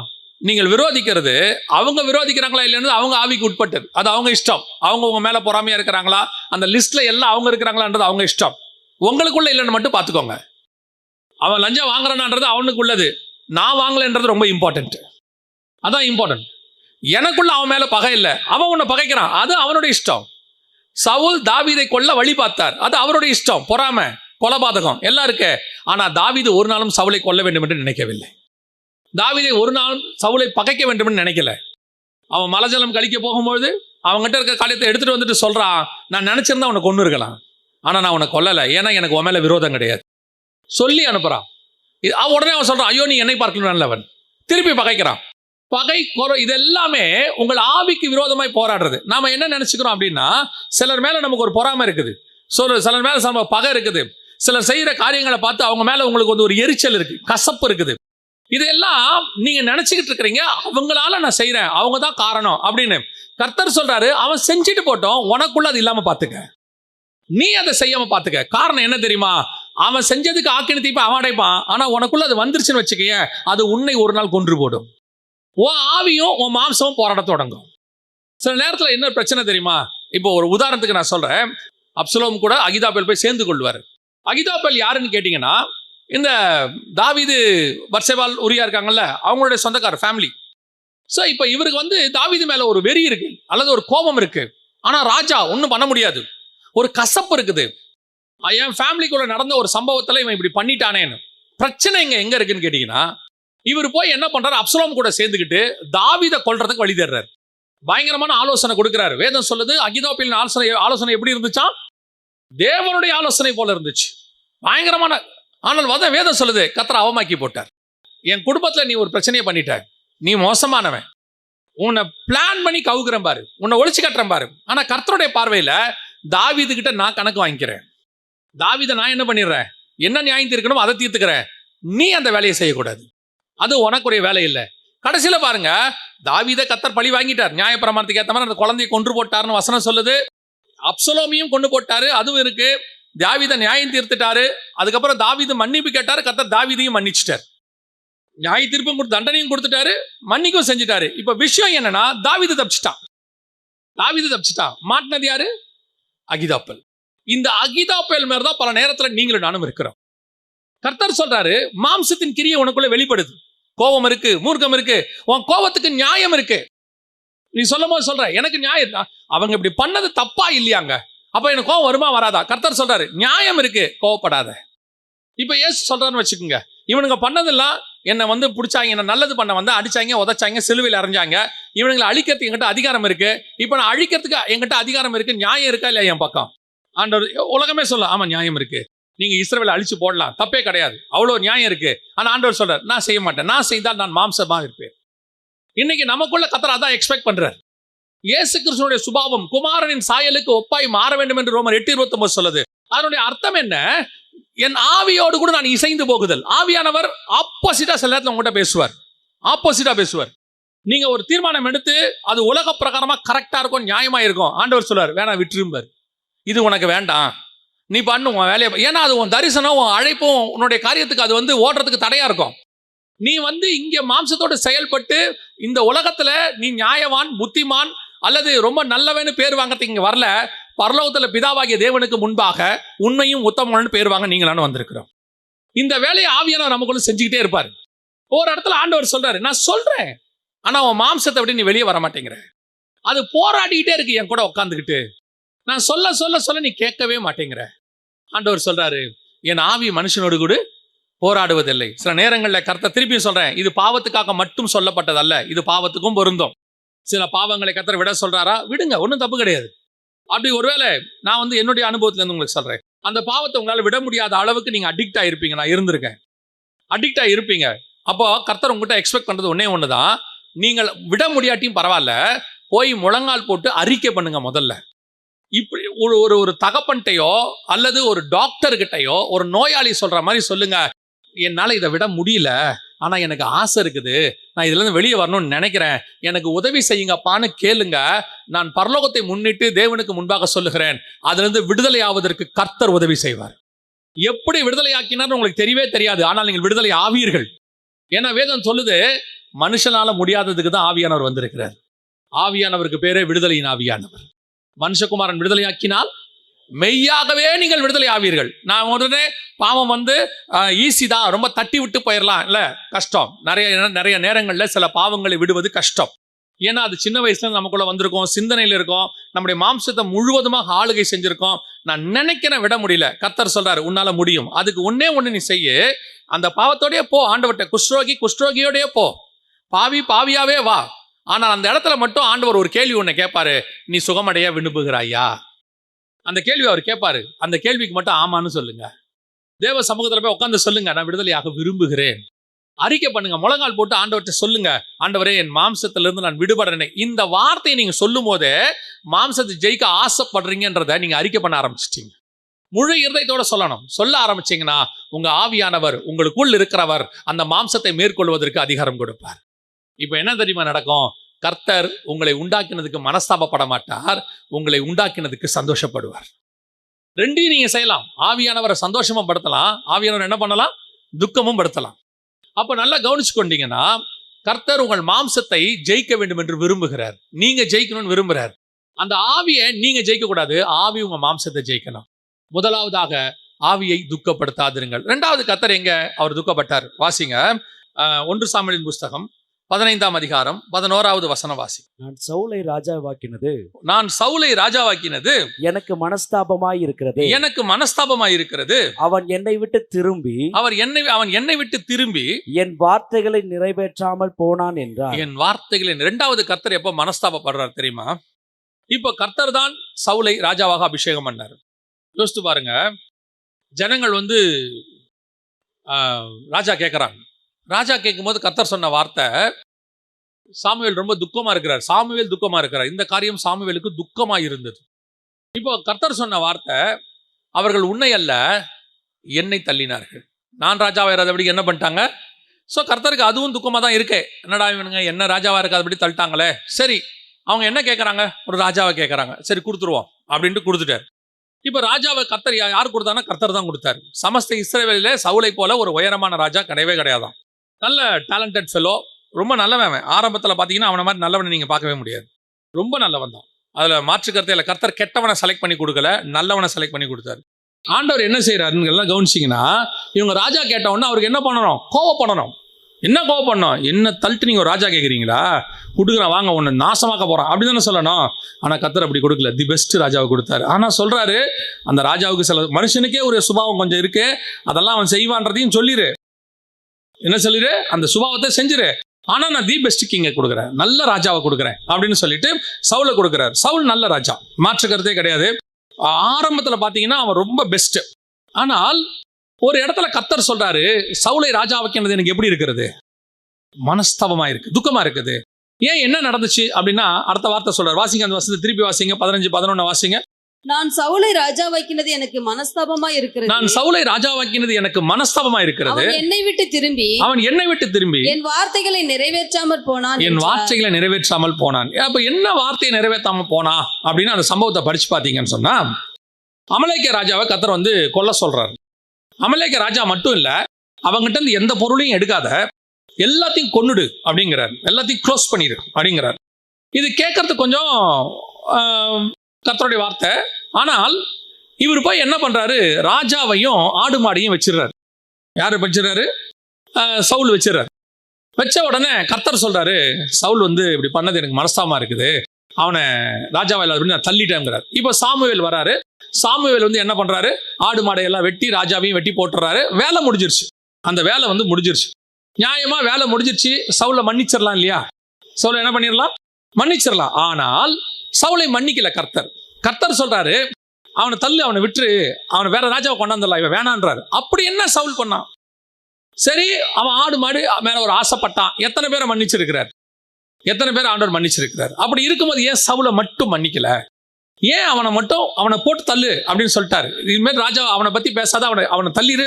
நீங்கள் விரோதிக்கிறது அவங்க விரோதிக்கிறாங்களா இல்லைன்னு அவங்க ஆவிக்கு உட்பட்டது. அது அவங்க இஷ்டம். அவங்க உங்க மேல பொறாமையா இருக்கிறாங்களா, அந்த லிஸ்ட்ல எல்லாம் அவங்க இருக்கிறாங்களான்றது அவங்க இஷ்டம். உங்களுக்குள்ள இல்லைன்னு மட்டும் பார்த்துக்கோங்க. அவன் லஞ்சம் வாங்குறான்ன்றது அவனுக்கு உள்ளது, நான் வாங்கலைன்றது ரொம்ப இம்பார்ட்டன்ட். அதான் இம்பார்ட்டன்ட். எனக்குள்ள அவன் மேல பகை இல்லை, அவன் உன்னை பகைக்கிறான், அது அவனுடைய இஷ்டம். சவுல் தாவீதை கொல்ல வழி பார்த்தார், அது அவருடைய இஷ்டம். பொறாமை, கொலபாதகம் எல்லாம் இருக்கு. ஆனா தாவீது ஒரு நாளும் சவுலை கொல்ல வேண்டும் என்று நினைக்கவில்லை. தாவீதை ஒரு நாளும் சவுலை பகைக்க வேண்டும் என்று நினைக்கல. அவன் மலஜலம் கழிக்க போகும்போது அவங்ககிட்ட இருக்க காரியத்தை எடுத்துட்டு வந்துட்டு சொல்றான், நான் நினைச்சிருந்தா அவனை கொண்டு இருக்கலாம், ஆனா நான் உன்னை கொல்லலை, ஏன்னா எனக்கு உன் மேல விரோதம் கிடையாது சொல்லி அனுப்புறான். உடனே அவன் சொல்றான், ஐயோ நீ என்னை பார்க்கணும் நல்லவன். திருப்பி பகைக்கிறான். பகை இது எல்லாமே உங்கள் ஆவிக்கு விரோதமாய் போராடுறது. நாம என்ன நினைச்சுக்கிறோம் அப்படின்னா, சிலர் மேல நமக்கு ஒரு பொறாமை இருக்குது, சிலர் மேல நம்ம பகை இருக்குது, சிலர் செய்யற காரியங்களை பார்த்து அவங்க மேல உங்களுக்கு வந்து ஒரு எரிச்சல் இருக்கு, கசப்பு இருக்குது. இதெல்லாம் நீங்க நினைச்சுக்கிட்டு இருக்கிறீங்க, அவங்களால நான் செய்யறேன், அவங்க தான் காரணம் அப்படின்னு. கர்த்தர் சொல்றாரு, அவன் செஞ்சுட்டு போட்டோம், உனக்குள்ள அது இல்லாம பாத்துக்க, நீ அதை செய்யாம பாத்துக்க. காரணம் என்ன தெரியுமா? அவன் செஞ்சதுக்கு ஆக்கின தீப்ப அவன் அடைப்பான், ஆனா உனக்குள்ள அது வந்துருச்சுன்னு வச்சுக்க, அது உன்னை ஒரு நாள் கொன்று போடும். உன் ஆவியும் உன் மாம்சமும் போராட தொடங்கும். சில நேரத்தில் என்ன பிரச்சனை தெரியுமா? இப்போ ஒரு உதாரணத்துக்கு நான் சொல்றேன். அப்சலோம் கூட அகிதாபேல் போய் சேர்ந்து கொள்வார். அகிதாபேல் யாருன்னு கேட்டீங்கன்னா, இந்த தாவீது, பத்சேபால், உரியா இருக்காங்கல்ல, அவங்களுடைய சொந்தக்கார ஃபேமிலி. ஸோ இப்போ இவருக்கு வந்து தாவீது மேல ஒரு வெறி இருக்கு, அல்லது ஒரு கோபம் இருக்கு. ஆனா ராஜா ஒன்றும் பண்ண முடியாது. ஒரு கசப்பு இருக்குது. என் ஃபேமிலிக்குள்ள நடந்த ஒரு சம்பவத்தில் இவன் இப்படி பண்ணிட்டானேன்னு. பிரச்சனை எங்க இருக்குன்னு கேட்டீங்கன்னா, இவர் போய் என்ன பண்றாரு? அப்சலோம் கூட சேர்ந்துக்கிட்டு தாவீதை கொல்றதுக்கு வழி தேடுறாரு. பயங்கரமான ஆலோசனை கொடுக்கிறாரு. வேதம் சொல்லுது, அகிதோப்பேலின் ஆலோசனை எப்படி இருந்துச்சா? தேவனுடைய ஆலோசனை போல இருந்துச்சு, பயங்கரமான. ஆனால் வேதம் சொல்லுது, கர்த்தர் அவமாக்கி போட்டார். என் குடும்பத்துல நீ ஒரு பிரச்சனையை பண்ணிட்ட, நீ மோசமானவன், உன்னை பிளான் பண்ணி கவுக்குறேன் பாரு, உன்னை ஒழிச்சு கட்டுறேன் பாரு. ஆனா கர்த்தருடைய பார்வையில தாவீது கிட்ட நான் கணக்கு வாங்கிக்கிறேன். தாவீதை நான் என்ன பண்ணிடுறேன், என்ன நியாயம் தீர்க்கணும் அதை தீர்த்துக்கிறேன், நீ அந்த வேலையை செய்யக்கூடாது, அது உனக்குரிய வேலை இல்லை. கடைசியில பாருங்க, தாவீதை கர்த்தர் பழி வாங்கிட்டார். நியாயப்பிரமாணத்துக்கு ஏற்ற மாதிரி அந்த குழந்தையை கொன்று போட்டாருன்னு வசனம் சொல்லுது. அப்சலோமையும் கொண்டு போட்டாரு, அதுவும் இருக்கு. தாவீதை நியாயம் தீர்த்துட்டாரு. அதுக்கப்புறம் தாவீது மன்னிப்பு கேட்டாரு, கர்த்தர் தாவீதையும் மன்னிச்சிட்டார். நியாய தீர்ப்பும் கொடுத்து தண்டனையும் கொடுத்துட்டாரு, மன்னிக்கும் செஞ்சுட்டாரு. இப்ப விஷயம் என்னன்னா, தாவீது தப்பிச்சிட்டான். மாட்டினது யாரு? அகிதாப்பேல். இந்த அகிதாப்பேல் மேலதான் பல நேரத்துல நீங்களும் நானும் இருக்கிறோம். கர்த்தர் சொல்றாரு, மாம்சத்தின் கிரியை உனக்குள்ள வெளிப்படுது. கோபம் இருக்கு, மூர்க்கம் இருக்கு, உன் கோபத்துக்கு நியாயம் இருக்கு. நீ சொல்லும் போது சொல்ற, எனக்கு நியாயம், அவங்க இப்படி பண்ணது தப்பா இல்லையாங்க, அப்ப எனக்கு கோபம் வருமா வராதா? கர்த்தர் சொல்றாரு, நியாயம் இருக்கு, கோவப்படாத. இப்ப ஏசு சொல்றான்னு வச்சுக்கோங்க, இவனுங்க பண்ணதெல்லாம் என்ன பிடிச்சாங்க, என்ன நல்லது பண்ண வந்தா அடிச்சாங்க, உதைச்சாங்க, சிலுவையில் அரைஞ்சாங்க, இவனுங்களை அழிக்கிறதுக்கு என்கிட்ட அதிகாரம் இருக்கு. இப்ப நான் அழிக்கிறதுக்கு என்கிட்ட அதிகாரம் இருக்கு, நியாயம் இருக்கா இல்லையா என் பக்கம்? ஆண்டவர் உலகமே சொல்ல, ஆமா நியாயம் இருக்கு, நீங்க இஸ்ரவேலை அழிச்சு போடலாம், தப்பே கிடையாது, அவ்வளவு நியாயம் இருக்கு. ஆனா ஆண்டவர் சொல்றார், நான் செய்ய மாட்டேன், நான் செய்தால் நான் மாம்சமாக இருப்பேன். இன்னைக்கு நமக்குள்ள கர்த்தர் அதான் எக்ஸ்பெக்ட் பண்றார். இயேசு கிறிஸ்துவினுடைய சுபாவம் குமாரனின் சாயலுக்கு ஒப்பாய் மாற வேண்டும் என்று ரோமர் 8:29 சொல்லுது. அதனுடைய அர்த்தம் என்ன? என் ஆவியோடு கூட நான் இசைந்து போகுதல். ஆவியானவர் ஆப்போசிட்டா சில நேரத்தில் உங்கள்கிட்ட பேசுவார். நீங்க ஒரு தீர்மானம் எடுத்து அது உலக பிரகாரமா கரெக்டா இருக்கும், நியாயமா இருக்கும். ஆண்டவர் சொல்றார், வேணாம் விட்டுரும்பார், இது உனக்கு வேண்டாம், நீ பண்ணு உன் வேலையை. ஏன்னா அது உன் தரிசனம், உன் அழைப்பும், உன்னுடைய காரியத்துக்கு அது ஓடுறதுக்கு தடையா இருக்கும். நீ இங்க மாம்சத்தோடு செயல்பட்டு இந்த உலகத்துல நீ நியாயவான், புத்திமான் அல்லது ரொம்ப நல்லவன்னு பேர் வாங்கறதுக்கு இங்க வரல. பரலோகத்துல பிதாவாகிய தேவனுக்கு முன்பாக உண்மையும் உத்தமன்னு பேர் வாங்க நீங்களான வந்திருக்கிறோம். இந்த வேலையை ஆவியானவர் நமக்குள்ள செஞ்சுக்கிட்டே இருப்பாரு. ஒரு இடத்துல ஆண்டவர் சொல்றாரு, நான் சொல்றேன், ஆனா உன் மாம்சத்தை விட்டு நீ வெளியே வர மாட்டேங்கிற, அது போராடிக்கிட்டே இருக்கு என் கூட உட்காந்துக்கிட்டு, நான் சொல்ல சொல்ல சொல்ல நீ கேட்கவே மாட்டேங்கிற. ஆண்டவர் சொல்றாரு, என் ஆவி மனுஷனோடு கூட போராடுவதில்லை. சில நேரங்களில் கர்த்தர் திருப்பியும் சொல்றேன், இது பாவத்துக்காக மட்டும் சொல்லப்பட்டதல்ல, இது பாவத்துக்கும் பொருந்தும். சில பாவங்களை கர்த்தர் விட சொல்றாரா, விடுங்க, ஒன்றும் தப்பு கிடையாது. அப்படி ஒருவேளை நான் என்னுடைய அனுபவத்துல இருந்து உங்களுக்கு சொல்றேன், அந்த பாவத்தை உங்களால விட முடியாத அளவுக்கு நீங்க அடிக்ட் ஆயிருப்பீங்க, நான் இருந்திருக்கேன், அடிக்ட் ஆயிருப்பீங்க. அப்போ கர்த்தர் உங்ககிட்ட எக்ஸ்பெக்ட் பண்றது ஒண்ணுதான், நீங்கள் விட முடியாட்டியும் பரவாயில்ல, போய் முழங்கால் போட்டு அறிக்கை பண்ணுங்க முதல்ல. இப்படி ஒரு தகப்பன்ட்டையோ அல்லது ஒரு டாக்டர் கிட்டையோ ஒரு நோயாளி சொல்ற மாதிரி சொல்லுங்க, என்னால இதை விட முடியல, ஆனா எனக்கு ஆசை இருக்குது, நான் இதுல இருந்து வெளியே வரணும்னு நினைக்கிறேன், எனக்கு உதவி செய்யுங்கப்பான்னு கேளுங்க. நான் பரலோகத்தை முன்னிட்டு தேவனுக்கு முன்பாக சொல்லுகிறேன், அதுல இருந்து விடுதலை ஆவதற்கு கர்த்தர் உதவி செய்வார். எப்படி விடுதலை ஆக்கினார் உங்களுக்கு தெரியவே தெரியாது, ஆனால் நீங்கள் விடுதலை ஆவீர்கள். ஏன்னா வேதம் சொல்லுது, மனுஷனால முடியாததுக்கு தான் ஆவியானவர் வந்திருக்கிறார். ஆவியானவருக்கு பேரே விடுதலையின் ஆவியானவர். மனுஷகுமாரன் விடுதலை ஆக்கினால் மெய்யாகவே நீங்கள் விடுதலை ஆவீர்கள். நான் உடனே பாவம் ஈஸி தான், ரொம்ப தட்டி விட்டு போயிடலாம் இல்ல, கஷ்டம். நிறைய நேரங்கள்ல சில பாவங்களை விடுவது கஷ்டம். ஏன்னா அது சின்ன வயசுல நமக்குள்ள வந்திருக்கோம், சிந்தனையில இருக்கும், நம்முடைய மாம்சத்தை முழுவதுமாக ஆளுகை செஞ்சிருக்கோம். நான் நினைக்கிறேன் விட முடியல. கர்த்தர் சொல்றாரு, உன்னால முடியும். அதுக்கு ஒண்ணு நீ செய்ய, அந்த பாவத்தோடய போ ஆண்டவர்கிட்ட, குஷ்டரோகியோடய போ, பாவியாவே வா. ஆனால் அந்த இடத்துல மட்டும் ஆண்டவர் ஒரு கேள்வி ஒண்ணு கேட்பாரு, நீ சுகமடைய விரும்புகிறாயா? அந்த கேள்வி அவர் கேட்பாரு. அந்த கேள்விக்கு மட்டும் ஆமான்னு சொல்லுங்க. தேவ சமூகத்துல போய் உட்காந்து சொல்லுங்க, நான் விடுதலையாக விரும்புகிறேன். அறிக்கை பண்ணுங்க, முழங்கால் போட்டு ஆண்டவர்கிட்ட சொல்லுங்க, ஆண்டவரே என் மாம்சத்திலிருந்து நான் விடுபடுறேன். இந்த வார்த்தையை நீங்க சொல்லும் போதே மாம்சத்தை ஜெயிக்க ஆசைப்படுறீங்கன்றத நீங்க அறிக்கை பண்ண ஆரம்பிச்சிட்டீங்க. முழு இருதயத்தோட சொல்லணும். சொல்ல ஆரம்பிச்சீங்கன்னா உங்க ஆவியானவர், உங்களுக்குள் இருக்கிறவர், அந்த மாம்சத்தை மேற்கொள்வதற்கு அதிகாரம் கொடுப்பார். இப்ப என்ன தெரியுமா நடக்கும்? கர்த்தர் உங்களை உண்டாக்கினதுக்கு மனஸ்தாபப்பட மாட்டார், உங்களை உண்டாக்கினதுக்கு சந்தோஷப்படுவார். ரெண்டையும் நீங்க செய்யலாம். ஆவியானவரை சந்தோஷமா படுத்தலாம், ஆவியானவர் என்ன பண்ணலாம்? துக்கமும் படுத்தலாம். அப்ப நல்லா கவனிச்சு கொண்டீங்கன்னா, கர்த்தர் உங்கள் மாம்சத்தை ஜெயிக்க வேண்டும் என்று விரும்புகிறார், நீங்க ஜெயிக்கணும்னு விரும்புகிறார். அந்த ஆவியை நீங்க ஜெயிக்க கூடாது, ஆவி உங்க மாம்சத்தை ஜெயிக்கணும். முதலாவதாக ஆவியை துக்கப்படுத்தாதிருங்கள். இரண்டாவது கர்த்தர் எங்க அவர் துக்கப்பட்டார்? வாசிங்க 1 சாமுவேலின் புஸ்தகம் 15ஆம் அதிகாரம் 11வது வசனம் வாசி. நான் சவுலை ராஜாவாக்கினது எனக்கு மனஸ்தாபமாய் இருக்கிறது. அவன் என்னை விட்டு திரும்பி என் வார்த்தைகளை நிறைவேற்றாமல் போனான் என்றார். என் வார்த்தைகளை. இரண்டாவது கர்த்தர் எப்ப மனஸ்தாபப்படுறார் தெரியுமா? இப்ப கர்த்தர் தான் சவுலை ராஜாவாக அபிஷேகம் பண்ணார். யோசித்து பாருங்க, ஜனங்கள் ராஜா கேட்கிறாங்க. ராஜா கேட்கும் போது கர்த்தர் சொன்ன வார்த்தை, சாமுவேல் ரொம்ப துக்கமா இருக்கிறார். இந்த காரியம் சாமுவேலுக்கு துக்கமா இருந்தது. இப்போ கர்த்தர் சொன்ன வார்த்தை, அவர்கள் உன்னை அல்ல என்னை தள்ளினார்கள். நான் ராஜாவா இருக்காதபடி என்ன பண்ணிட்டாங்க? ஸோ கர்த்தருக்கு அதுவும் துக்கமா தான் இருக்கே. என்னடா இவனுங்க என்ன ராஜாவா இருக்காதபடி தள்ளிட்டாங்களே. சரி, அவங்க என்ன கேட்கறாங்க? ஒரு ராஜாவை கேட்கறாங்க. சரி கொடுத்துருவோம் அப்படின்ட்டு கொடுத்துட்டார். இப்ப ராஜாவை கர்த்தர் யார் கொடுத்தாங்கன்னா கர்த்தர் தான் கொடுத்தாரு. சமஸ்த இஸ்ரவேலிலே சவுலை போல ஒரு உயரமான ராஜா கிடையவே கிடையாதான். நல்ல டேலண்டட் ஃபெலோ, ரொம்ப நல்லவன் அவன். ஆரம்பத்தில் பார்த்தீங்கன்னா அவனை மாதிரி நல்லவனை நீங்கள் பார்க்கவே முடியாது. ரொம்ப நல்லவன் தான், அதில் மாற்று கருத்தே இல்லை. கர்த்தர் கெட்டவனை செலக்ட் பண்ணி கொடுக்கல, நல்லவனை செலக்ட் பண்ணி கொடுத்தாரு. ஆண்டவர் என்ன செய்யறாருன்னு எல்லாம் கவனிச்சிங்கன்னா, இவங்க ராஜா கேட்டவொன்னே அவருக்கு என்ன பண்ணணும்? கோவப்படணும். என்ன கோவப்படணும்? என்ன தள்ளிட்டு நீங்கள் ஒரு ராஜா கேட்குறீங்களா? கொடுக்குறான், வாங்க உன்னை நாசமாக்க போகிறான் அப்படி தானே சொல்லணும். ஆனால் கர்த்தர் அப்படி கொடுக்கல, தி பெஸ்ட் ராஜாவை கொடுத்தாரு. ஆனால் சொல்கிறாரு, அந்த ராஜாவுக்கு சில மனுஷனுக்கே ஒரு சுபாவம் கொஞ்சம் இருக்கு, அதெல்லாம் அவன் செய்வான்றதையும் சொல்லிடு. என்ன சொல்லிடு? அந்த சுபாவத்தை செஞ்சிரு. ஆனால் நான் தி பெஸ்ட் கிங்கை கொடுக்குறேன், நல்ல ராஜாவை கொடுக்குறேன் அப்படின்னு சொல்லிட்டு சவுலை கொடுக்குறாரு. சவுல் நல்ல ராஜா, மாற்று கருத்தே கிடையாது. ஆரம்பத்தில் பார்த்தீங்கன்னா அவன் ரொம்ப பெஸ்ட். ஆனால் ஒரு இடத்துல கர்த்தர் சொல்றாரு, சவுலை ராஜா வைக்கிறது எனக்கு எப்படி இருக்கிறது? மனஸ்தாபமா இருக்கு, துக்கமா இருக்குது. ஏன், என்ன நடந்துச்சு அப்படின்னா அடுத்த வார்த்தை சொல்றாரு. வாசிங்க அந்த வசனத்தை திருப்பி வாசிங்க, 15-11 வாசிங்க. நான் சவுலை ராஜா வைக்கிறது எனக்கு மனஸ்தாபமா இருக்கிறது. நான் சவுலை ராஜா வைக்கிறது எனக்கு மனஸ்தாபமா இருக்கிறது. அவன் என்னை விட்டு திரும்பி என் வார்த்தைகளை நிறைவேற்றாமல் போனான். என் வார்த்தைகளை நிறைவேற்றாமல் போனான். அப்ப என்ன வார்த்தையை நிறைவேற்றாம போனா அப்படின்னு அந்த சம்பவத்தை படிச்சு பார்த்தீங்கன்னு சொன்னா, அமலேக்கிய ராஜாவை கர்த்தர் வந்து கொல்ல சொல்றாரு. அமலேக்கிய ராஜா மட்டும் இல்ல, அவங்ககிட்ட இருந்து எந்த பொருளையும் எடுக்காத, எல்லாத்தையும் கொன்னுடு அப்படிங்கிறார், எல்லாத்தையும் க்ளோஸ் பண்ணிடு அப்படிங்கிறார். இது கேட்கறதுக்கு கொஞ்சம் கர்த்தருடைய வார்த்தை. ஆனால் இவர் போய் என்ன பண்றாரு? ராஜாவையும் ஆடு மாடையும் வச்சிடறாரு. யாரு வச்சிடறாரு? சவுல் வச்சிடறாரு. வச்ச உடனே கர்த்தர் சொல்றாரு, சவுல் வந்து இப்படி பண்ணது எனக்கு மனஸ்தாபமா இருக்குது, அவனை ராஜாவை அப்படின்னு நான் தள்ளிட்டேங்கிறார். இப்போ சாமுவேல் வராரு. சாமுவேல் வந்து என்ன பண்றாரு? ஆடு மாடையெல்லாம் வெட்டி ராஜாவையும் வெட்டி போட்டுறாரு. வேலை முடிஞ்சிருச்சு, அந்த வேலை வந்து முடிஞ்சிருச்சு. நியாயமா வேலை முடிஞ்சிருச்சு, சவுலை மன்னிச்சிடலாம் இல்லையா? சவுலை என்ன பண்ணிடலாம்? மன்னிச்சிடலாம். ஆனால் சவுலை மன்னிக்கல கர்த்தர். கர்த்தர் சொல்றாரு, அவனை தள்ளு, அவனை விட்டுரு, அவனை வேற ராஜாவை கொண்டாந்துடலாம், இவன் வேணான்றாரு. அப்படி என்ன சவுல் பண்ணான்? சரி, அவன் ஆடு மாடு மேல ஒரு ஆசைப்பட்டான். எத்தனை பேரை மன்னிச்சிருக்கிறார்? எத்தனை பேர் ஆண்டவர் மன்னிச்சிருக்கிறார்? அப்படி இருக்கும்போது ஏன் சவுலை மட்டும் மன்னிக்கல? ஏன் அவனை போட்டு தள்ளு அப்படின்னு சொல்லிட்டாரு? இதுமாதிரி ராஜா அவனை பத்தி பேசாத, அவனை தள்ளிடு.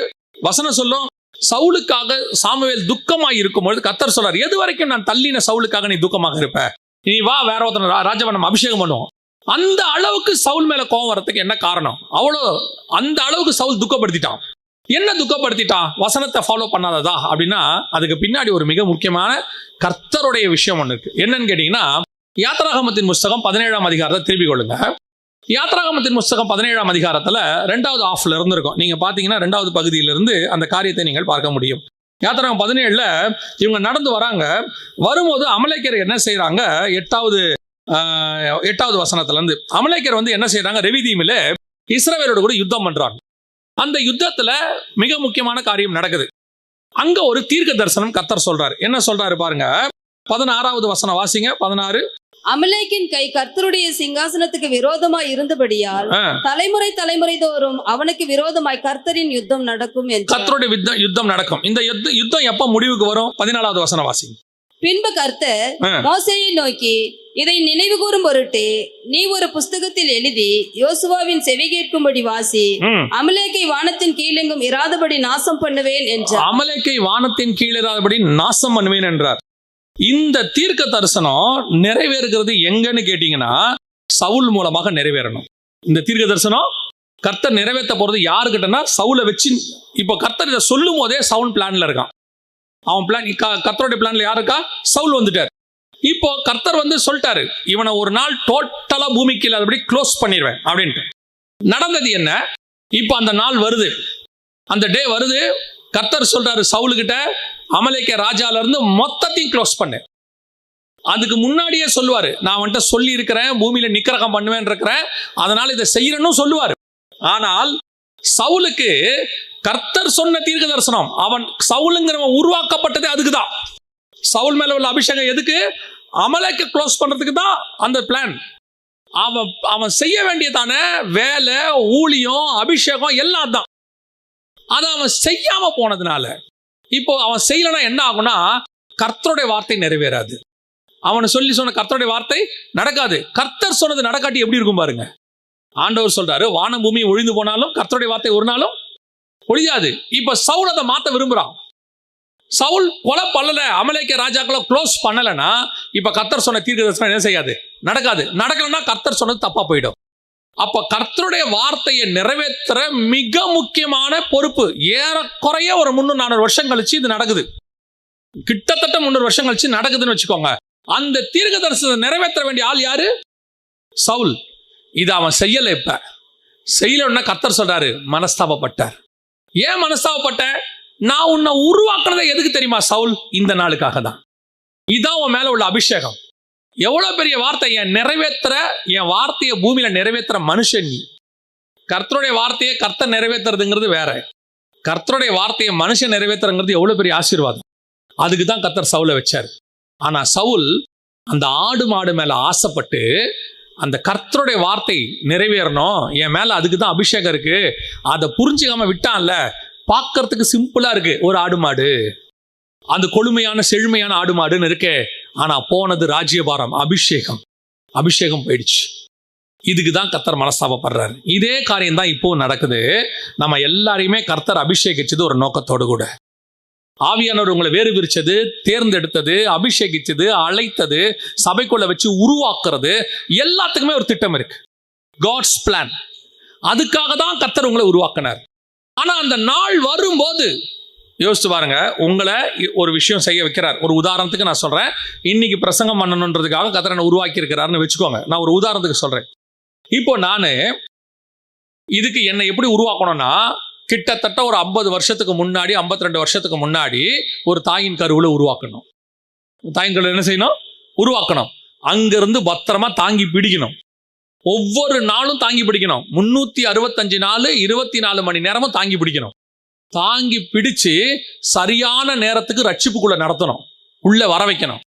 வசனம் சொல்லும், சவுலுக்காக சாமுவேல் துக்கமாக இருக்கும்பொழுது கர்த்தர் சொல்றாரு, எது வரைக்கும் நான் தள்ளின சவுலுக்காக நீ துக்கமாக இருப்ப? நீ வா, வேற ஒருத்தனை ராஜாவை நம்ம அபிஷேகம் பண்ணுவோம். அந்த அளவுக்கு சவுல் மேல கோபம் வரத்துக்கு என்ன காரணம்? அந்த அளவுக்கு சவுல் துக்கப்படுத்திட்டான். என்ன துக்கப்படுத்திட்டான்? வசனத்தை ஃபாலோ பண்ணாததா அப்படின்னா அதுக்கு பின்னாடி ஒரு மிக முக்கியமான கர்த்தருடைய விஷயம் ஒன்று இருக்கு. என்னன்னு கேட்டீங்கன்னா, யாத்ராகமத்தின் புஸ்தகம் 17ஆம் அதிகாரத்தை திருப்பி கொள்ளுங்க. யாத்ராகமத்தின் புஸ்தகம் 17ஆம் அதிகாரத்துல 2வது ஆஃப்ல இருந்து இருக்கும். நீங்க பாத்தீங்கன்னா 2வது பகுதியிலிருந்து அந்த காரியத்தை நீங்கள் பார்க்க முடியும். யாத்ராகம் 17ல இவங்க நடந்து வராங்க. வரும்போது அமலேக்கியர் என்ன செய்யறாங்க? 8வது வசனத்துல இருந்து அமலேக்கியர் வந்து என்ன செய்யறாங்க? ரெவிதீமில இஸ்ரவேலோட கூட யுத்தம் பண்றாங்க. அந்த யுத்தத்துல மிக முக்கியமான காரியம் நடக்குது. அங்க ஒரு தீர்க்க தரிசனம் கர்த்தர் சொல்றாரு. என்ன சொல்றாரு பாருங்க, 16வது வசனம் வாசிங்க. 16. அமலேக்கின் கை கர்த்தருடைய சிங்காசனத்துக்கு விரோதமாய் இருந்தபடியால் தலைமுறை தோறும் அவனுக்கு விரோதமாய் கர்த்தரின் யுத்தம் நடக்கும் என்று. கர்த்தருடைய யுத்தம் நடக்கும். இந்த யுத்தம் எப்ப முடிவுக்கு வரும்? 14வது வசனம் வாசிங்க. பின்பு கர்த்தர் மோசேயை நோக்கி, இதை நினைவு கூறும் பொருட்டு நீ ஒரு புஸ்தகத்தில் எழுதி யோசுவாவின் செவி கேட்கும்படி வாசி, அமலேக்கை வானத்தின் கீழெங்கும் இராதபடி நாசம் பண்ணுவேன் என்றார். அமலேக்கை வானத்தின் கீழ் இராதபடி நாசம் பண்ணுவேன் என்றார். இந்த தீர்க்க தரிசனம் நிறைவேறுகிறது எங்கன்னு கேட்டீங்கன்னா, சவுல் மூலமாக நிறைவேறணும். இந்த தீர்க்க தரிசனம் கர்த்தர் நிறைவேற்ற போறது யாருக்கிட்டனா சவுலை வச்சு. இப்போ கர்த்தர் இதை சொல்லும் போதே சவுல் பிளான்ல இருக்கான். அவன் பிளான், கர்த்தருடைய பிளான்ல யாருக்கா? சவுல் வந்துட்டார். இப்போ கர்த்தர் வந்து சொல்லிட்டாரு, இவனை ஒரு நாள் டோட்டலா பூமிக்கு இல்லாதபடி க்ளோஸ் பண்ணிடுவேன் அப்படின்ட்டு. நடந்தது என்ன? இப்போ அந்த நாள் வருது, அந்த டே வருது. கர்த்தர் சொல்றாரு சவுலுக்கிட்ட, அமலேக்கிய ராஜால இருந்து மொத்தத்தையும் க்ளோஸ் பண்ணு. அதுக்கு முன்னாடியே சொல்லுவாரு, நான் வந்துட்டு சொல்லி இருக்கிறேன், பூமியில நிக்கிரகம் பண்ணுவேன் இருக்கிறேன், அதனால இதை செய்யறேன்னு சொல்லுவாரு. ஆனால் சவுலுக்கு கர்த்தர் சொன்ன தீர்க்க தரிசனம், அவன் சவுலுங்கிறவன் உருவாக்கப்பட்டதே அதுக்குதான். சவுல் மேல உள்ள அபிஷேகம் எதுக்கு? அமலேக்கை க்ளோஸ் பண்றதுக்கு தான் அந்த பிளான். அவன் செய்ய வேண்டியதான வேலை, ஊழியம், அபிஷேகம் எல்லாம் தான். அதை அவன் செய்யாம போனதுனால இப்போ அவன் செய்யலன்னா என்ன ஆகும்னா, கர்த்தருடைய வார்த்தை நிறைவேறாது. அவனை சொல்லி சொன்ன கர்த்தருடைய வார்த்தை நடக்காது. கர்த்தர் சொன்னது நடக்காட்டி எப்படி இருக்கும் பாருங்க. ஆண்டவர் சொல்றாரு, வானம் பூமி ஒழிந்து போனாலும் கர்த்தருடைய வார்த்தை ஒரு நாளும் ஒழியாது. இப்ப சவுல் அதை மாத்த விரும்புறான். சவுல் கொலை பண்ணல, அமலேக்கிய ராஜாக்களை க்ளோஸ் பண்ணலன்னா இப்ப கர்த்தர் சொன்ன தீர்க்க தரிசனம் என்ன செய்யாது? நடக்காது. நடக்கலன்னா கர்த்தர் சொன்னது தப்பா போயிடும். அப்ப கர்த்தருடைய வார்த்தையை நிறைவேற்ற மிக முக்கியமான பொறுப்பு. ஏறக்குறைய ஒரு 300-400 வருஷம் கழிச்சு இது நடக்குது. கிட்டத்தட்ட 300 வருஷம் கழிச்சு நடக்குதுன்னு வச்சுக்கோங்க. அந்த தீர்க்க தரிசனத்தை நிறைவேற்ற வேண்டிய ஆள் யாரு? சவுல். இதை அவன் செய்யல. இப்ப செய்யலன்னா கர்த்தர் சொல்றாரு, மனஸ்தாபப்பட்டார். ஏன் மனஸ்தாபப்பட்ட? நான் உன்னை உருவாக்குனதை எதுக்கு தெரியுமா சவுல்? இந்த நாளுக்காக தான். இதான் உன் மேல உள்ள அபிஷேகம். எவ்வளவு பெரிய வார்த்தை! என் வார்த்தையை பூமியில நிறைவேற்றுற மனுஷன் நீ. கர்த்தருடைய வார்த்தையை கர்த்தர் நிறைவேற்றுறதுங்கிறது வேற, கர்த்தருடைய வார்த்தையை மனுஷன் நிறைவேற்றுறது எவ்வளவு பெரிய ஆசீர்வாதம். அதுக்கு தான் கர்த்தர் சவுலை வச்சார். ஆனா சவுல் அந்த ஆடு மாடு மேல ஆசைப்பட்டு, அந்த கர்த்தருடைய வார்த்தை நிறைவேறணும், என் மேல அதுக்கு தான் அபிஷேகம் இருக்கு, அதை புரிஞ்சுக்காம விட்டான்ல. பார்க்கறதுக்கு சிம்பிளா இருக்கு ஒரு ஆடு மாடு, அந்த கொழுமையான செழுமையான ஆடு மாடுன்னு இருக்கு. ஆனா போனது ராஜ்யபாரம், அபிஷேகம் போயிடுச்சு. இதுக்கு தான் கர்த்தர் மனஸ்தாபப்படுறாரு. இதே காரியம் தான் இப்போ நடக்குது. நம்ம எல்லாரையுமே கர்த்தர் அபிஷேகிச்சது ஒரு நோக்கத்தோடு கூட. ஆவியானவர் உங்களை வேறு பிரிச்சது, தேர்ந்தெடுத்தது, அபிஷேகிச்சது, அழைத்தது, சபைக்குள்ள வச்சு உருவாக்குறது, எல்லாத்துக்குமே ஒரு திட்டம் இருக்கு. God's plan. அதுக்காக தான் கர்த்தர் உங்களை உருவாக்கினார். ஆனா அந்த நாள் வரும்போது யோசிச்சு பாருங்க, உங்களை ஒரு விஷயம் செய்ய வைக்கிறார். ஒரு உதாரணத்துக்கு நான் சொல்றேன். இன்னைக்கு பிரசங்கம் பண்ணணுன்றதுக்காக கர்த்தர் என்ன உருவாக்கி இருக்கிறாருன்னு வச்சுக்கோங்க. நான் ஒரு உதாரணத்துக்கு சொல்றேன். இப்போ நான் இதுக்கு என்னை எப்படி உருவாக்கணும்னா, கிட்டத்தட்ட ஒரு 50 வருஷத்துக்கு முன்னாடி, 52 வருஷத்துக்கு முன்னாடி ஒரு தாயின் கருவுல உருவாக்கணும். தாயின் கருவில் என்ன செய்யணும்? உருவாக்கணும். அங்கிருந்து பத்திரமா தாங்கி பிடிக்கணும். ஒவ்வொரு நாளும் தாங்கி பிடிக்கணும். 365 நாள் 24 மணி நேரமும் தாங்கி பிடிக்கணும். தாங்கி பிடிச்சு சரியான நேரத்துக்கு ரட்சிப்புக்குள்ள நடத்தணும், உள்ள வர வைக்கணும்.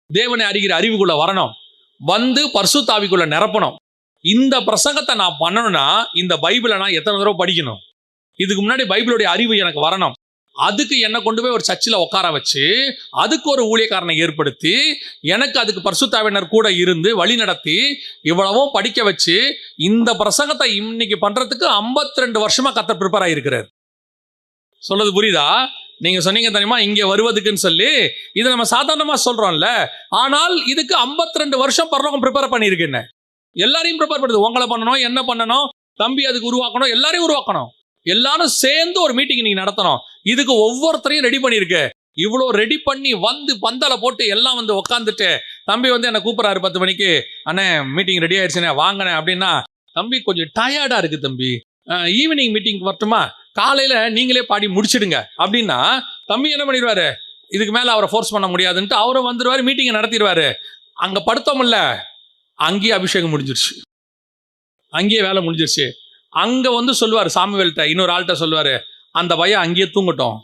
தேவனை அறிகிற அறிவுக்குள்ள வரணும், வந்து பரிசுத்த ஆவிக்குள்ள நிரப்பணும். இந்த பிரசங்கத்தை நான் பண்ணணும்னா இந்த பைபிளை நான் எத்தனை தடவை படிக்கணும்? இதுக்கு முன்னாடி பைபிளுடைய அறிவு எனக்கு வரணும். அதுக்கு என்னை கொண்டு போய் ஒரு சர்ச்சில் உட்கார வச்சு, அதுக்கு ஒரு ஊழியக்காரனை ஏற்படுத்தி, எனக்கு அதுக்கு பரிசுத்த ஆவியினர் கூட இருந்து வழி நடத்தி, இவ்வளவும் படிக்க வச்சு, இந்த பிரசங்கத்தை இன்னைக்கு பண்றதுக்கு 52 வருஷமா கர்த்தர் ப்ரிப்பேர் ஆகியிருக்கிறார். சொல்றது புரியுதா? நீங்க சொன்னீங்க தெரியுமா இங்கே வருவதுக்குன்னு சொல்லி, இதை நம்ம சாதாரணமா சொல்றோம்ல. ஆனால் இதுக்கு 52 வருஷம் பரலோகம் ப்ரிப்பேர் பண்ணியிருக்கேன்னு. எல்லாரையும் ப்ரிப்பேர் பண்ணுது. உங்களை பண்ணணும், என்ன பண்ணணும், தம்பி அதுக்கு உருவாக்கணும், எல்லாரையும் உருவாக்கணும். எல்லாரும் சேர்ந்து ஒரு மீட்டிங் நீங்க நடத்தணும். இதுக்கு ஒவ்வொருத்தரையும் ரெடி பண்ணிருக்கு. இவ்வளோ ரெடி பண்ணி வந்து பந்தலை போட்டு எல்லாம் வந்து உக்காந்துட்டு, தம்பி வந்து என்ன கூப்பிட்றாரு 10 மணிக்கு, அண்ணே மீட்டிங் ரெடி ஆயிடுச்சுண்ணே வாங்கினே அப்படின்னா, தம்பி கொஞ்சம் டயர்டா இருக்கு தம்பி, ஈவினிங் மீட்டிங் வரட்டுமா, காலையில நீங்களே பாடி முடிச்சிடுங்க அப்படின்னா, தம்பி என்ன பண்ணிடுவாரு? இதுக்கு மேல அவரை ஃபோர்ஸ் பண்ண முடியாதுன்ட்டு அவரும் வந்துடுவாரு, மீட்டிங்கை நடத்திடுவாரு. அங்க படுத்தோம்ல, அங்கேயே அபிஷேகம் முடிஞ்சிருச்சு, அங்கேயே வேலை முடிஞ்சிருச்சு. அங்க வந்து சொல்லுவார் சாமுவேல்கிட்ட, இன்னொரு ஆள்கிட்ட சொல்லுவாரு, அந்த பையன் அங்கேயே தூங்கட்டும்,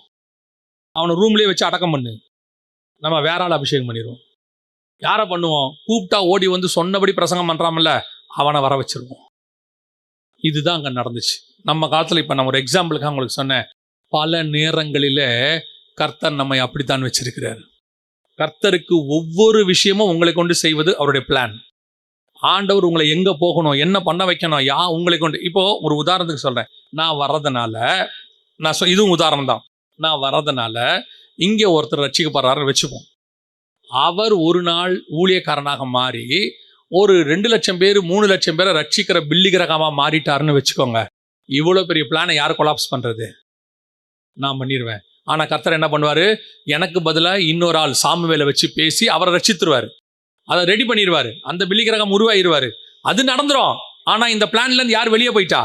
அவனை ரூம்லேயே வச்சு அடக்கம் பண்ணு, நம்ம வேற ஆள் அபிஷேகம் பண்ணிடுவோம். யாரை பண்ணுவோம்? கூப்பிட்டா ஓடி வந்து சொன்னபடி பிரசங்கம் பண்றாமல்ல, அவனை வர வச்சிருவோம். இதுதான் அங்கே நடந்துச்சு நம்ம காலத்தில். இப்போ நான் ஒரு எக்ஸாம்பிளுக்கு உங்களுக்கு சொன்னேன். பல நேரங்களில் கர்த்தர் நம்மை அப்படித்தான் வச்சிருக்கிறார். கர்த்தருக்கு ஒவ்வொரு விஷயமும் உங்களை கொண்டு செய்வது அவருடைய பிளான். ஆண்டவர் உங்களை எங்க போகணும், என்ன பண்ண வைக்கணும், உங்களை கொண்டு. இப்போ ஒரு உதாரணத்துக்கு சொல்றேன். நான் வர்றதுனால, இதுவும் உதாரணம் தான். நான் வர்றதுனால இங்கே ஒருத்தர் ரட்சிக்கப்படுறாருன்னு வச்சுப்போம். அவர் ஒரு நாள் ஊழியக்காரனாக மாறி ஒரு 2 லட்சம் பேர் 3 லட்சம் பேரை ரட்சிக்கிற பில்லிகிரகமா மாறிட்டாருன்னு வச்சுக்கோங்க. இவ்வளோ பெரிய பிளானை யார் கொலாப்ஸ் பண்றது? நான் பண்ணிடுவேன். ஆனா கர்த்தர் என்ன பண்ணுவாரு? எனக்கு பதிலாக இன்னொரு ஆள் சாமுவேலை வச்சு பேசி அவரை ரட்சித்துருவாரு, அதை ரெடி பண்ணிடுவாரு, அந்த பில்லிகிரகம் உருவாயிருவாரு, அது நடந்துரும். ஆனா இந்த பிளான்ல இருந்து யார் வெளியே போயிட்டா?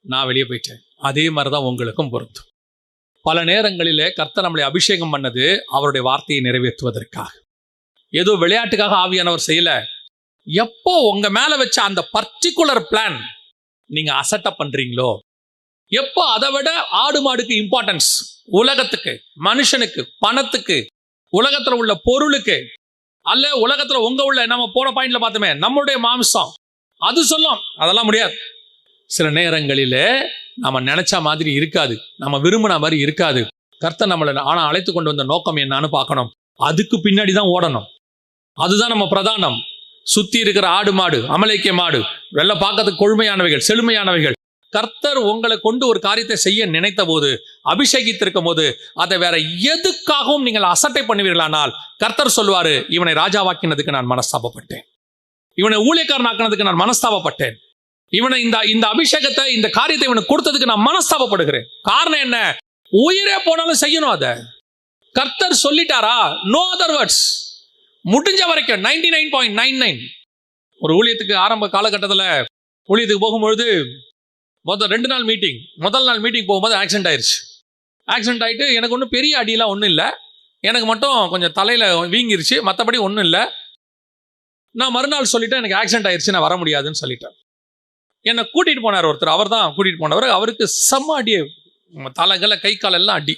நான் வெளியே போயிட்டேன். அதே மாதிரிதான் உங்களுக்கும் பொருந்தும். பல நேரங்களிலே கர்த்தர் நம்மளை அபிஷேகம் பண்ணது அவருடைய வார்த்தையை நிறைவேற்றுவதற்காக. ஏதோ விளையாட்டுக்காக ஆவியானவர் செய்யல. எப்போ உங்க மேல வச்ச அந்த பர்டிகுலர் பிளான் நீங்க அசட்டப் பண்றீங்களோ, எப்போ அதை விட ஆடு மாடுக்கு இம்பார்ட்டன்ஸ், உலகத்துக்கு, மனுஷனுக்கு, பணத்துக்கு, உலகத்துல உள்ள பொருளுக்கு, அல்ல உலகத்துல உங்க உள்ள, நம்ம போன பாயிண்ட்ல பார்த்தோமே நம்மளுடைய மாம்சம், அது சொல்லும். அதெல்லாம் முடியாது. சில நேரங்களிலே நம்ம நினைச்ச மாதிரி இருக்காது, நம்ம விரும்பின மாதிரி இருக்காது. கர்த்தர் நம்மளை ஆனா அழைத்து கொண்டு வந்த நோக்கம் என்னன்னு பார்க்கணும். அதுக்கு பின்னாடி தான் ஓடணும். அதுதான் நம்ம பிரதானம். சுத்தி இருக்கிற ஆடு மாடு, அமலேக்கிய மாடு, வெள்ளை பார்க்கறதுக்கு கொழுமையானவைகள், செழுமையானவைகள். கர்த்தர் உங்களை கொண்டு ஒரு காரியத்தை செய்ய நினைத்த போது, அபிஷேகித்திருக்கும் போது, அதை வேற எதுக்காகவும் நீங்கள் அசட்டை பண்ணுவீர்களானால் கர்த்தர் சொல்வாரு, இவனை ராஜாவாக்கினதுக்கு நான் மனஸ்தாபப்பட்டேன், இவனை ஊழியக்காரனாக்கினதுக்கு நான் மனஸ்தாபப்பட்டேன், இவனை இந்த அபிஷேகத்தை, இந்த காரியத்தை இவனுக்கு கொடுத்ததுக்கு நான் மனஸ்தாபப்படுகிறேன். காரணம் என்ன? உயிரே போனாலும் செய்யணும். அதை கர்த்தர் சொல்லிட்டாரா? No other words. முடிஞ்ச வரைக்கும் 99.99. ஒரு ஊழியத்துக்கு ஆரம்ப காலகட்டத்தில் ஊழியத்துக்கு போகும்பொழுது முதல் 2 நாள் மீட்டிங், முதல் நாள் மீட்டிங் போகும்போது ஆக்சிடென்ட் ஆயிடுச்சு. ஆக்சிடென்ட் ஆகிட்டு எனக்கு ஒன்றும் பெரிய அடியெலாம் ஒன்றும் இல்லை, எனக்கு மட்டும் கொஞ்சம் தலையில் வீங்கிருச்சு, மற்றபடி ஒன்றும் இல்லை. நான் மறுநாள் சொல்லிட்டேன் எனக்கு ஆக்சிடென்ட் ஆயிடுச்சு, நான் வர முடியாதுன்னு சொல்லிட்டேன். என்னை கூட்டிகிட்டு போனார் ஒருத்தர், அவர் தான் கூட்டிகிட்டு போனவர். அவருக்கு செம்ம அடியே, தலைகளை கை காலெல்லாம் அடி.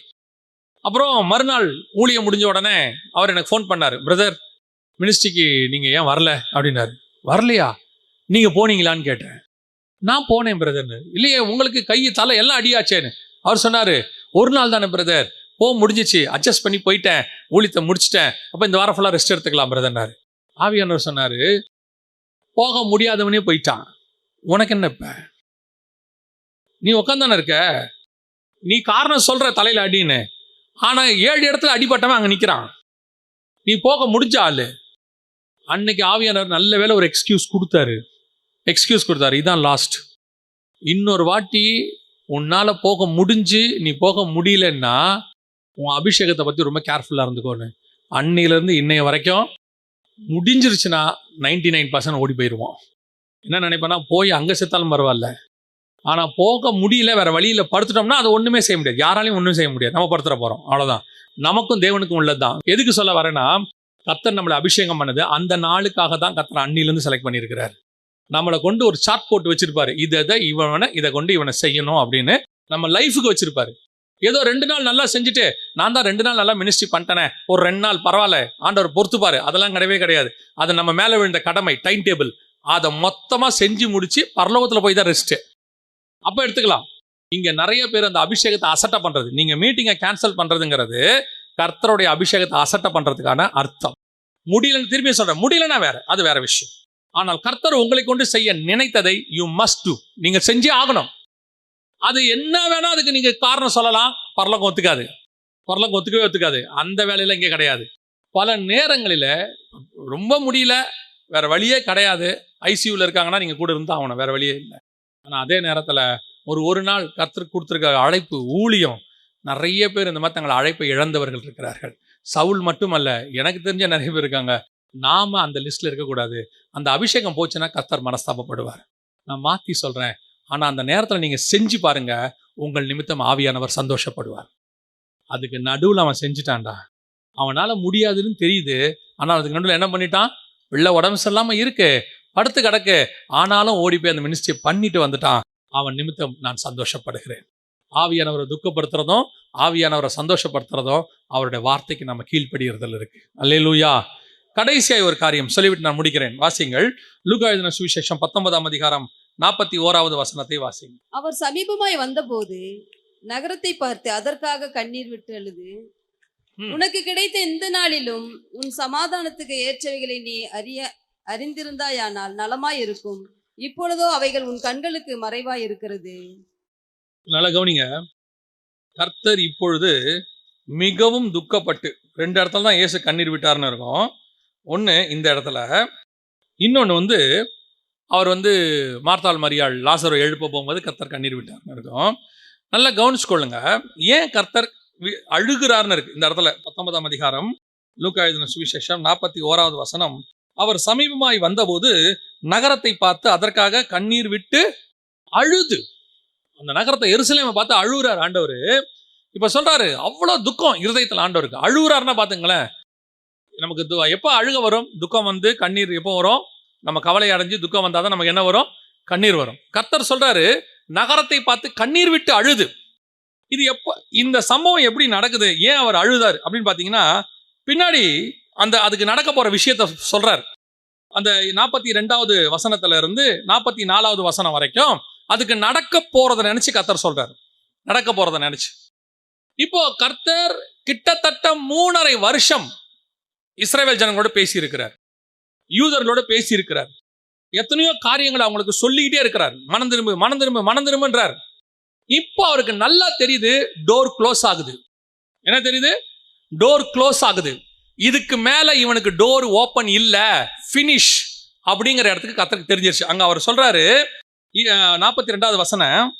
அப்புறம் மறுநாள் ஊழியம் முடிஞ்ச உடனே அவர் எனக்கு ஃபோன் பண்ணார், பிரதர் மினிஸ்ட்ரிக்கு நீங்கள் ஏன் வரல அப்படின்னாரு. வரலையா? நீங்கள் போனீங்களான்னு கேட்டேன். நான் போனேன் பிரதர்னு. இல்லையே, உங்களுக்கு கை தலை எல்லாம் அடியாச்சேன்னு. அவர் சொன்னார், ஒரு நாள் தானே பிரதர், முடிஞ்சிச்சு, அட்ஜஸ்ட் பண்ணி போயிட்டேன், ஊழியத்தை முடிச்சிட்டேன், அப்போ இந்த வாரம் ஃபுல்லாக ரெஸ்ட் எடுத்துக்கலாம் பிரதர்னாரு. ஆவியானவர் சொன்னார், போக முடியாதவனே போயிட்டான், உனக்கு என்ன இப்ப? நீ உட்காந்தானே இருக்க, நீ காரணம் சொல்ற தலையில் அடின்னு, ஆனால் 7 இடத்துல அடிபட்டவன் அங்கே நிற்கிறான், நீ போக முடிஞ்ச ஆளு. அன்னைக்கு ஆவியானவர் நல்ல வேளை ஒரு எக்ஸ்கியூஸ் கொடுத்தாரு. இதான் லாஸ்ட். இன்னொரு வாட்டி உன்னால் போக முடிஞ்சு நீ போக முடியலன்னா உன் அபிஷேகத்தை பற்றி ரொம்ப கேர்ஃபுல்லாக இருந்துக்கோன்னு. அன்னையிலேருந்து இன்னைய வரைக்கும் முடிஞ்சிருச்சுன்னா 99% ஓடி போயிடுவோம். என்ன நினைப்பேன்னா, போய் அங்கே செத்தாலும் பரவாயில்ல, ஆனால் போக முடியல, வேற வழியில் படுத்துட்டோம்னா அது ஒன்றுமே செய்ய முடியாது, யாராலையும் ஒன்றும் செய்ய முடியாது, நம்ம படுத்துட போகிறோம், அவ்வளோதான். நமக்கும் தேவனுக்கும் உள்ளது தான். எதுக்கு சொல்ல வரேன்னா, கர்த்தர் நம்மளை அபிஷேகம் பண்ணது அந்த நாளுக்காக தான். கர்த்தர் அன்னிலேருந்து செலக்ட் பண்ணியிருக்கிறார். நம்மளை கொண்டு ஒரு சார்ட் போட்டு வச்சிருப்பாரு, இதை கொண்டு இவனை செய்யணும் அப்படின்னு நம்ம லைஃபுக்கு வச்சிருப்பாரு. ஏதோ 2 நாள் நல்லா செஞ்சுட்டு நான் தான் 2 நாள் நல்லா மினிஸ்ட்ரி பண்ணிட்டேனே, ஒரு 2 நாள் பரவாயில்ல, ஆண்டவர் பொறுத்துப்பாரு, அதெல்லாம் கிடையவே கிடையாது. அது நம்ம மேலே விழுந்த கடமை, டைம் டேபிள், அதை மொத்தமாக செஞ்சு முடிச்சு பரலோகத்தில் போய் தான் ரெஸ்ட்டு, அப்போ எடுத்துக்கலாம். இங்கே நிறைய பேர் அந்த அபிஷேகத்தை அசட்டை பண்ணுறது, நீங்கள் மீட்டிங்கை கேன்சல் பண்ணுறதுங்கிறது கர்த்தருடைய அபிஷேகத்தை அசட்டை பண்ணுறதுக்கான அர்த்தம். முடியலன்னு திரும்பி சொல்கிறேன், முடியலன்னா வேற, அது வேற விஷயம். ஆனால் கர்த்தர் உங்களை கொண்டு செய்ய நினைத்ததை யூ மஸ்ட் டூ, நீங்கள் செஞ்சே ஆகணும். அது என்ன வேணா அதுக்கு நீங்கள் காரணம் சொல்லலாம், பரலோகம் ஒத்துக்கவே. அந்த வேலையில் இங்கே கிடையாது. பல நேரங்களில் ரொம்ப முடியல, வேற வழியே கிடையாது, ஐசியூவில் இருக்காங்கன்னா நீங்கள் கூட இருந்தால் ஆகணும், வேற வழியே இல்லை. ஆனால் அதே நேரத்தில் ஒரு நாள் கர்த்தருக்கு கொடுத்துருக்க அழைப்பு, ஊழியம், நிறைய பேர் இந்த மாதிரி தங்களை அழைப்பை இழந்தவர்கள் இருக்கிறார்கள். சவுல் மட்டுமல்ல, எனக்கு தெரிஞ்ச நிறைய பேர் இருக்காங்க. நாம அந்த லிஸ்ட்ல இருக்கக்கூடாது. அந்த அபிஷேகம் போச்சுன்னா கர்த்தர் மனஸ்தாபப்படுவார். நான் மாற்றி சொல்கிறேன், ஆனால் அந்த நேரத்தில் நீங்கள் செஞ்சு பாருங்க, உங்கள் நிமித்தம் ஆவியானவர் சந்தோஷப்படுவார். அதுக்கு நடுவில் அவன் செஞ்சுட்டான்டா, அவனால் முடியாதுன்னு தெரியுது, ஆனால் அதுக்கு நடுவில் என்ன பண்ணிட்டான், வெள்ள உடம்பு சரியில்லாமல் இருக்கு, படுத்து கிடக்கு, ஆனாலும் ஓடி போய் அந்த மினிஸ்ட்ரி பண்ணிட்டு வந்துட்டான். அவன் நிமித்தம் நான் சந்தோஷப்படுகிறேன். ஆவியானவரை துக்கப்படுத்துறதும் ஆவியானவரை சந்தோஷப்படுத்துறதும் அவருடைய வார்த்தைக்கு நம்ம கீழ்ப்படிகிறதில் இருக்கு. அல்லேலூயா. கடைசியாய் ஒரு காரியம் சொல்லிவிட்டு நான் முடிக்கிறேன். வாசிங்கள், லூக்கா எழுதின சுவிசேஷம் 19ஆம் அதிகாரம் 41வது வசனத்தை வாசிங்க. அவர் சமீபமாய் வந்தபோது நகரத்தை பார்த்து அதற்காக கண்ணீர் விட்டு அழுது, உனக்கு கிடைத்த இந்த நாளிலும் உன் சமாதானத்துக்கு ஏற்றவைகளை நீ அறிந்திருந்தாயானால் நலமாய் இருக்கும், இப்பொழுதோ அவைகள் உன் கண்களுக்கு மறைவாய் இருக்கிறது. நல்லா கவனிங்க, கர்த்தர் இப்பொழுது மிகவும் துக்கப்பட்டு, 2 இடத்துல தான் இயேசு கண்ணீர் விட்டார்னு இருக்கும். ஒன்று இந்த இடத்துல, இன்னொன்று அவர் மார்த்தாள் மரியாள் லாசரை எழுப்ப போகும்போது கர்த்தர் கண்ணீர் விட்டார்னு இருக்கும். நல்லா கவனிச்சுக்கொள்ளுங்க, ஏன் கர்த்தர் அழுகிறார்னு இருக்கு இந்த இடத்துல. 19ஆம் அதிகாரம் லூக்கா எழுதின சுவிசேஷம் 41வது வசனம், அவர் சமீபமாய் வந்தபோது நகரத்தை பார்த்து அதற்காக கண்ணீர் விட்டு அழுது. அந்த நகரத்தை, எருசலேமை பார்த்து அழுகிறார் ஆண்டவர். இப்ப சொல்றாரு, அவ்வளோ துக்கம் இருதயத்தில் ஆண்டவருக்கு. அழுகுறாருன்னா பாத்துங்களேன், நமக்கு எப்போ அழுக வரும்? துக்கம் கண்ணீர் எப்போ வரும்? நம்ம கவலை அடைஞ்சு துக்கம் வந்தாதான் நமக்கு என்ன வரும்? கண்ணீர் வரும். கர்த்தர் சொல்றாரு, நகரத்தை பார்த்து கண்ணீர் விட்டு அழுது. இது எப்போ, இந்த சம்பவம் எப்படி நடக்குது, ஏன் அவர் அழுதார் அப்படின்னு பாத்தீங்கன்னா, பின்னாடி அதுக்கு நடக்க போற விஷயத்த சொல்றாரு. அந்த 42வது வசனத்துல இருந்து 44வது வசனம் வரைக்கும் அதுக்கு நடக்க போறதை நினைச்சு கர்த்தர் சொல்றாரு, நடக்க போறதை நினைச்சு. இப்போ கர்த்தர் கிட்டத்தட்ட 3.5 வருஷம் இஸ்ரவேல் ஜனங்களோட பேசி இருக்கிறார், யூதர்களோட பேசி இருக்கிறார். எத்தனையோ காரியங்களை அவங்களுக்கு சொல்லிக்கிட்டே இருக்கிறார், மனம் திரும்பு மனம் திரும்பு மனம் திரும்புன்றார். இப்போ அவருக்கு நல்லா தெரியுது, டோர் க்ளோஸ் ஆகுது. என்ன தெரியுது? டோர் க்ளோஸ் ஆகுது. இதுக்கு மேல இவனுக்கு டோர் ஓப்பன் இல்ல, பினிஷ் அப்படிங்கிற இடத்துக்கு கர்த்தருக்கு தெரிஞ்சிருச்சு. அங்க அவர் சொல்றாரு, 42வது வசனம்,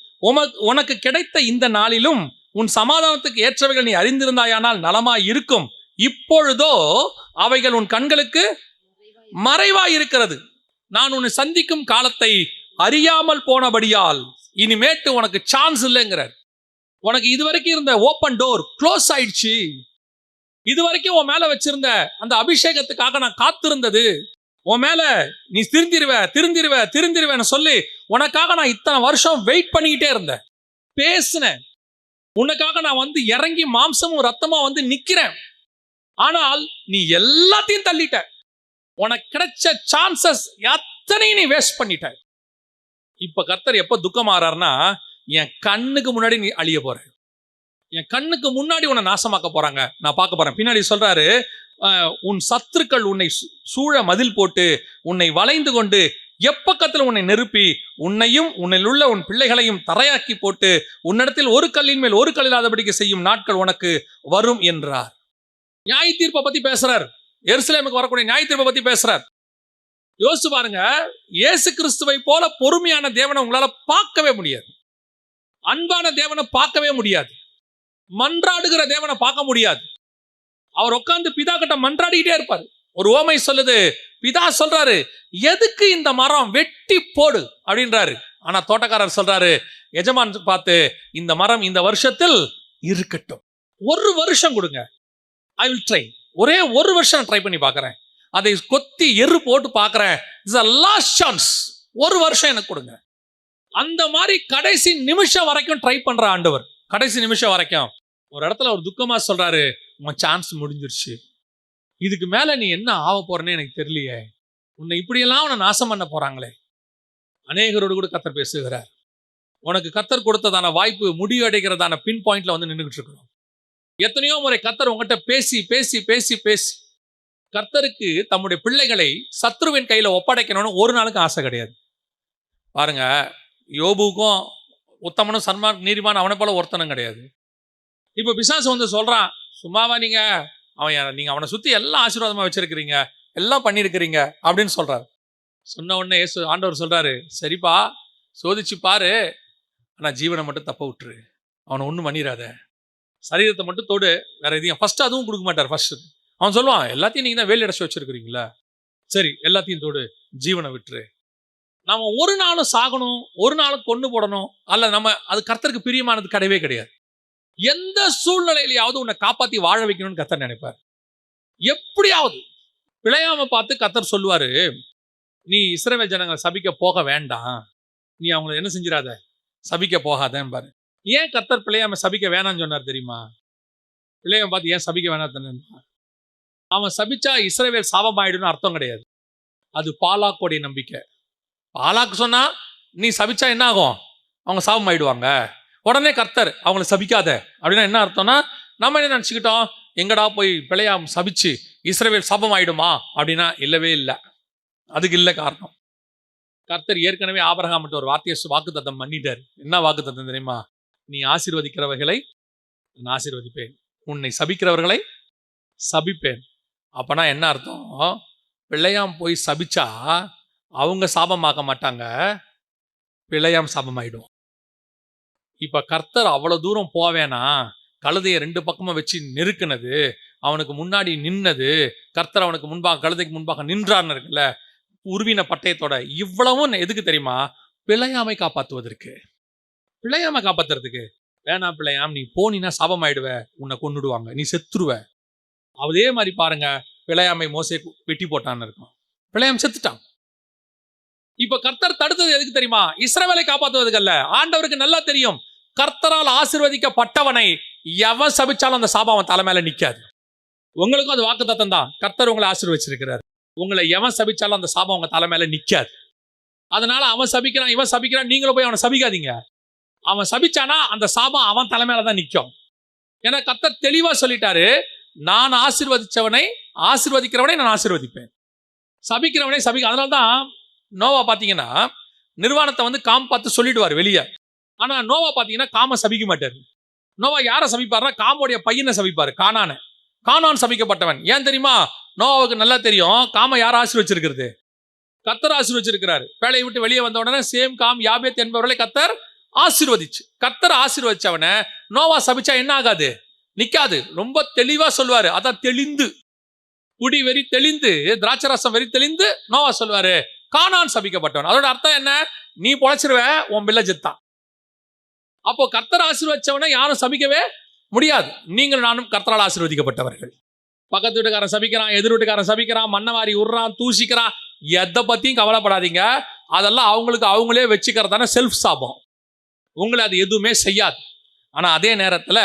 உனக்கு கிடைத்த இந்த நாளிலும் உன் சமாதானத்துக்கு ஏற்றவைகள் நீ அறிந்திருந்தாயானால் நலமாய் இருக்கும். இப்பொழுதோ அவைகள் உன் கண்களுக்கு மறைவாய் இருக்கிறது. நான் உன்னை சந்திக்கும் காலத்தை அறியாமல் போனபடியால் இனிமேட்டு உனக்கு சான்ஸ் இல்லைங்கிறார். உனக்கு இதுவரைக்கும் இருந்த ஓப்பன் டோர் க்ளோஸ் ஆயிடுச்சு. இதுவரைக்கும் உன் மேல வச்சிருந்த அந்த அபிஷேகத்துக்காக நான் காத்திருந்தது, உன் மேல நீ திருந்திருவேன்னு சொல்லி உனக்காக நான் இத்தனை வருஷம் வெயிட் பண்ணிக்கிட்டே இருந்தேன், பேசினேன், உனக்காக நான் வந்து இறங்கி மாம்சமும் ரத்தமா வந்து நிக்கிறேன். ஆனால் நீ எல்லாத்தையும் தள்ளிட்ட. உனக்கு கிடைச்ச சான்சஸ் எத்தனையும் நீ வேஸ்ட் பண்ணிட்ட. இப்ப கர்த்தர் எப்ப துக்கமாறாருன்னா, என் கண்ணுக்கு முன்னாடி நீ அழிய போற, என் கண்ணுக்கு முன்னாடி உன்னை நாசமாக்க போறாங்க, நான் பார்க்க போறேன். பின்னாடி சொல்றாரு, உன் சத்துருக்கள் உன்னை சூழ மதில் போட்டு உன்னை வளைந்து கொண்டு எப்பக்கத்தில் உன்னை நெருப்பி உன்னையும் உன்னில் உள்ள உன் பிள்ளைகளையும் தரையாக்கி போட்டு உன்னிடத்தில் ஒரு கல்லின் மேல் ஒரு கல் இல்லாதபடிக்கு செய்யும் நாட்கள் உனக்கு வரும் என்றார். நியாய தீர்ப்பை பத்தி பேசுறார். எருசலேமுக்கு வரக்கூடிய நியாய தீர்ப்பை பத்தி பேசுறார். யோசிச்சு பாருங்க, இயேசு கிறிஸ்துவை போல பொறுமையான தேவனை உங்களால பார்க்கவே முடியாது, அன்பான தேவனை பார்க்கவே முடியாது, மன்றாடுகிற தேவனை பார்க்க முடியாது. அவர் உட்கார்ந்து பிதா கிட்ட மன்றாடிக்கிட்டே இருப்பார். ஒரு ஓமை சொல்லுது, பிதா சொல்றாரு, எதுக்கு இந்த மரம் வெட்டி போடு அப்படின்றாரு. ஆனா தோட்டக்காரர் சொல்றாரு, எஜமான் பார்த்து, இந்த மரம் இந்த வருஷத்தில் இருக்கட்டும், ஒரு வருஷம் கொடுங்க, ஐ வில் ட்ரை, ஒரே ஒரு வருஷம் ட்ரை பண்ணி பார்க்கறேன், அதை கொத்தி எரு போட்டு பார்க்கறேன், இட்ஸ் a last chance, ஒரு வருஷம் எனக்கு கொடுங்க. அந்த மாதிரி கடைசி நிமிஷம் வரைக்கும் ட்ரை பண்ற ஆண்டவர். கடைசி நிமிஷம் வரைக்கும் ஒரு இடத்துல ஒரு துக்கமா சொல்றாரு, உன் சான்ஸ் முடிஞ்சிருச்சு, இதுக்கு மேல நீ என்ன ஆக போறேன்னு எனக்கு தெரியலையே, உன்னை இப்படியெல்லாம் உன்னை நாசம் பண்ண போறாங்களே. அநேகரோடு கூட கர்த்தர் பேசுகிறார். உனக்கு கர்த்தர் கொடுத்ததான வாய்ப்பு முடிவடைகிறதான பின் பாயிண்ட்ல வந்து நின்றுகிட்டு இருக்கிறோம். எத்தனையோ முறை கர்த்தர் உங்ககிட்ட பேசி பேசி பேசி பேசி கர்த்தருக்கு தம்முடைய பிள்ளைகளை சத்ருவின் கையில ஒப்படைக்கணும்னு ஒரு நாளுக்கு ஆசை கிடையாது. பாருங்க, யோபுக்கும் உத்தமனும் சன்மான் நீதிமான் அவனை போல ஒருத்தனும் கிடையாது. இப்ப பிசாசு வந்து சொல்றான், சும்மாவா நீங்க அவனை சுத்தி எல்லாம் ஆசீர்வாதமா வச்சிருக்கிறீங்க, எல்லாம் பண்ணிருக்கிறீங்க அப்படின்னு சொல்றாரு. சொன்ன உடனே ஆண்டவர் சொல்றாரு, சரிப்பா சோதிச்சு பாரு, ஆனா ஜீவனை மட்டும் தப்ப விட்டுரு, அவனை ஒண்ணும் பண்ணிடாத, சரீரத்தை மட்டும் தொடு, வேற எதையும் ஃபர்ஸ்ட் அதுவும் கொடுக்க மாட்டார். ஃபர்ஸ்ட் அவன் சொல்லுவான், எல்லாத்தையும் நீங்க தான் வேலி அடைச்சு வச்சிருக்கிறீங்களா, சரி எல்லாத்தையும் தொடு, ஜீவனை விட்டுரு. நம்ம ஒரு நாளும் சாகணும், ஒரு நாளும் கொண்டு போடணும், அல்ல நம்ம அது கர்த்தருக்கு பிரியமானது கிடையவே கிடையாது. எந்த சூழ்நிலையிலையாவது உன்னை காப்பாத்தி வாழ வைக்கணும்னு கர்த்தர் நினைப்பார். எப்படியாவது பிழையாம பார்த்து கர்த்தர் சொல்லுவாரு, நீ இஸ்ரவேல் ஜனங்களை சபிக்க போக வேண்டாம், நீ அவங்களை என்ன செஞ்சிடாத, சபிக்க போகாதேன்னு பாரு. ஏன் கர்த்தர் பிழையாம சபிக்க வேணாம்னு சொன்னார் தெரியுமா? பிழையாம பார்த்து ஏன் சபிக்க வேணாம், அவன் சபிச்சா இஸ்ரவேல் சாபமாயிடுன்னு அர்த்தம் கிடையாது. அது பாலாக்கோடைய நம்பிக்கை. பாலாக்கு சொன்னா நீ சபிச்சா என்ன ஆகும், அவங்க சாபம் ஆயிடுவாங்க, உடனே கர்த்தர் அவங்களை சபிக்காத அப்படின்னா என்ன அர்த்தம்னா, நம்ம என்ன நினச்சிக்கிட்டோம், எங்கடா போய் பிழையாம் சபிச்சு இஸ்ரவேல் சாபம் ஆயிடுமா அப்படின்னா இல்லவே இல்லை. அதுக்கு இல்லை காரணம். கர்த்தர் ஏற்கனவே ஆபிரகாம் ஒரு வார்த்தையை வாக்குத்தத்தம் பண்ணிட்டார். என்ன வாக்குத்தத்தம் தெரியுமா? நீ ஆசீர்வதிக்கிறவர்களை நான் ஆசீர்வதிப்பேன், உன்னை சபிக்கிறவர்களை சபிப்பேன். அப்பனா என்ன அர்த்தம்? பிழையாம் போய் சபிச்சா அவங்க சாபமாக்க மாட்டாங்க, பிழையாம் சாபமாயிடும். இப்ப கர்த்தர் அவ்வளவு தூரம் போவேனா, கழுதையை 2 பக்கமும் வச்சு நெருக்குனது, அவனுக்கு முன்னாடி நின்னது, கர்த்தர் அவனுக்கு முன்பாக கழுதைக்கு முன்பாக நின்றார்னு இருக்குல்ல, உருவின பட்டயத்தோட, இவ்வளவும் எதுக்கு தெரியுமா? பிழையாமை காப்பாற்றுவதற்கு, பிழையாமை காப்பாத்துறதுக்கு. வேணாம் பிழையாம், நீ போனீன்னா சாபமாயிடுவ, உன்னை கொன்னுடுவாங்க, நீ செத்துருவ. அதே மாதிரி பாருங்க, பிழையாமை மோசே வெட்டி போட்டான்னு இருக்கும், பிழையாம் செத்துட்டான். இப்ப கர்த்தர் தடுத்தது எதுக்கு தெரியுமா? இஸ்ரவேலை காப்பாற்றுவதுக்கு அல்ல. ஆண்டவருக்கு நல்லா தெரியும், கர்த்தரால் ஆசீர்வதிக்கப்பட்டவனை எவன் சபிச்சாலும் அந்த சாபம் அவன் தலை மேல நிக்காது. உங்களுக்கும் அது வாக்குத்தத்தம் தான். கர்த்தர் உங்களை ஆசீர்வதிச்சிருக்கிறார், உங்களை எவன் சபிச்சாலும் அந்த சாபம் உங்க தலை மேல நிக்காது. அதனால அவன் சபிக்கிறான், இவன் சபிக்கிறான், நீங்களும் போய் அவனை சபிக்காதீங்க. அவன் சபிச்சானா அந்த சாபம் அவன் தலை மேலதான் நிக்கும். ஏன்னா கர்த்தர் தெளிவா சொல்லிட்டாரு, நான் ஆசீர்வதிக்கிறவனை நான் ஆசீர்வதிப்பேன், சபிக்கிறவனை சபிக்க. அதனால்தான் நோவா பாத்தீங்கன்னா நிர்வாணத்தை வந்து காம் பார்த்து சொல்லிடுவார் வெளியே. ஆனா நோவா பாத்தீங்கன்னா காம சபிக்க மாட்டாரு. நோவா யாரை சபிப்பாருன்னா காமோடைய பையனை சபிப்பாரு, கானான் சபிக்கப்பட்டவன். ஏன் தெரியுமா? நோவாவுக்கு நல்லா தெரியும், காம யார் ஆசீர்வச்சிருக்கிறது, கர்த்தர் ஆசீர்வச்சிருக்கிறார். வேலையை விட்டு வெளியே வந்த உடனே சேம் காம் யாபேத் என்பவர்களை கர்த்தர் ஆசீர்வதிச்சு. கர்த்தர் ஆசீர்வதிச்சவனை நோவா சபிச்சா என்ன ஆகாது? நிக்காது. ரொம்ப தெளிவா சொல்லுவாரு. அதான் தெளிந்து, குடி வெறி தெளிந்து, திராட்சரசம் வெறி தெளிந்து நோவா சொல்லுவாரு, கானான் சபிக்கப்பட்டவன். அதோட அர்த்தம் என்ன? நீ பொழைச்சிருவ, உன் பிள்ளை ஜெத்தான். அப்போ கர்த்தர் ஆசீர்வதிச்சவனை யாரும் சபிக்கவே முடியாது. நீங்கள் நானும் கர்த்தரால் ஆசீர்வதிக்கப்பட்டவர்கள். பக்கத்து வீட்டுக்காரன் சபிக்கிறான், எதிர் வீட்டுக்காரன் சபிக்கிறான், மண்ணவாரி உர்றான், தூசிக்கிறான், எதை பத்தியும் கவலைப்படாதீங்க. அதெல்லாம் அவங்களுக்கு அவங்களே வச்சுக்கிறதான செல்ஃப் சாபம். உங்களை அது எதுவுமே செய்யாது. ஆனா அதே நேரத்துல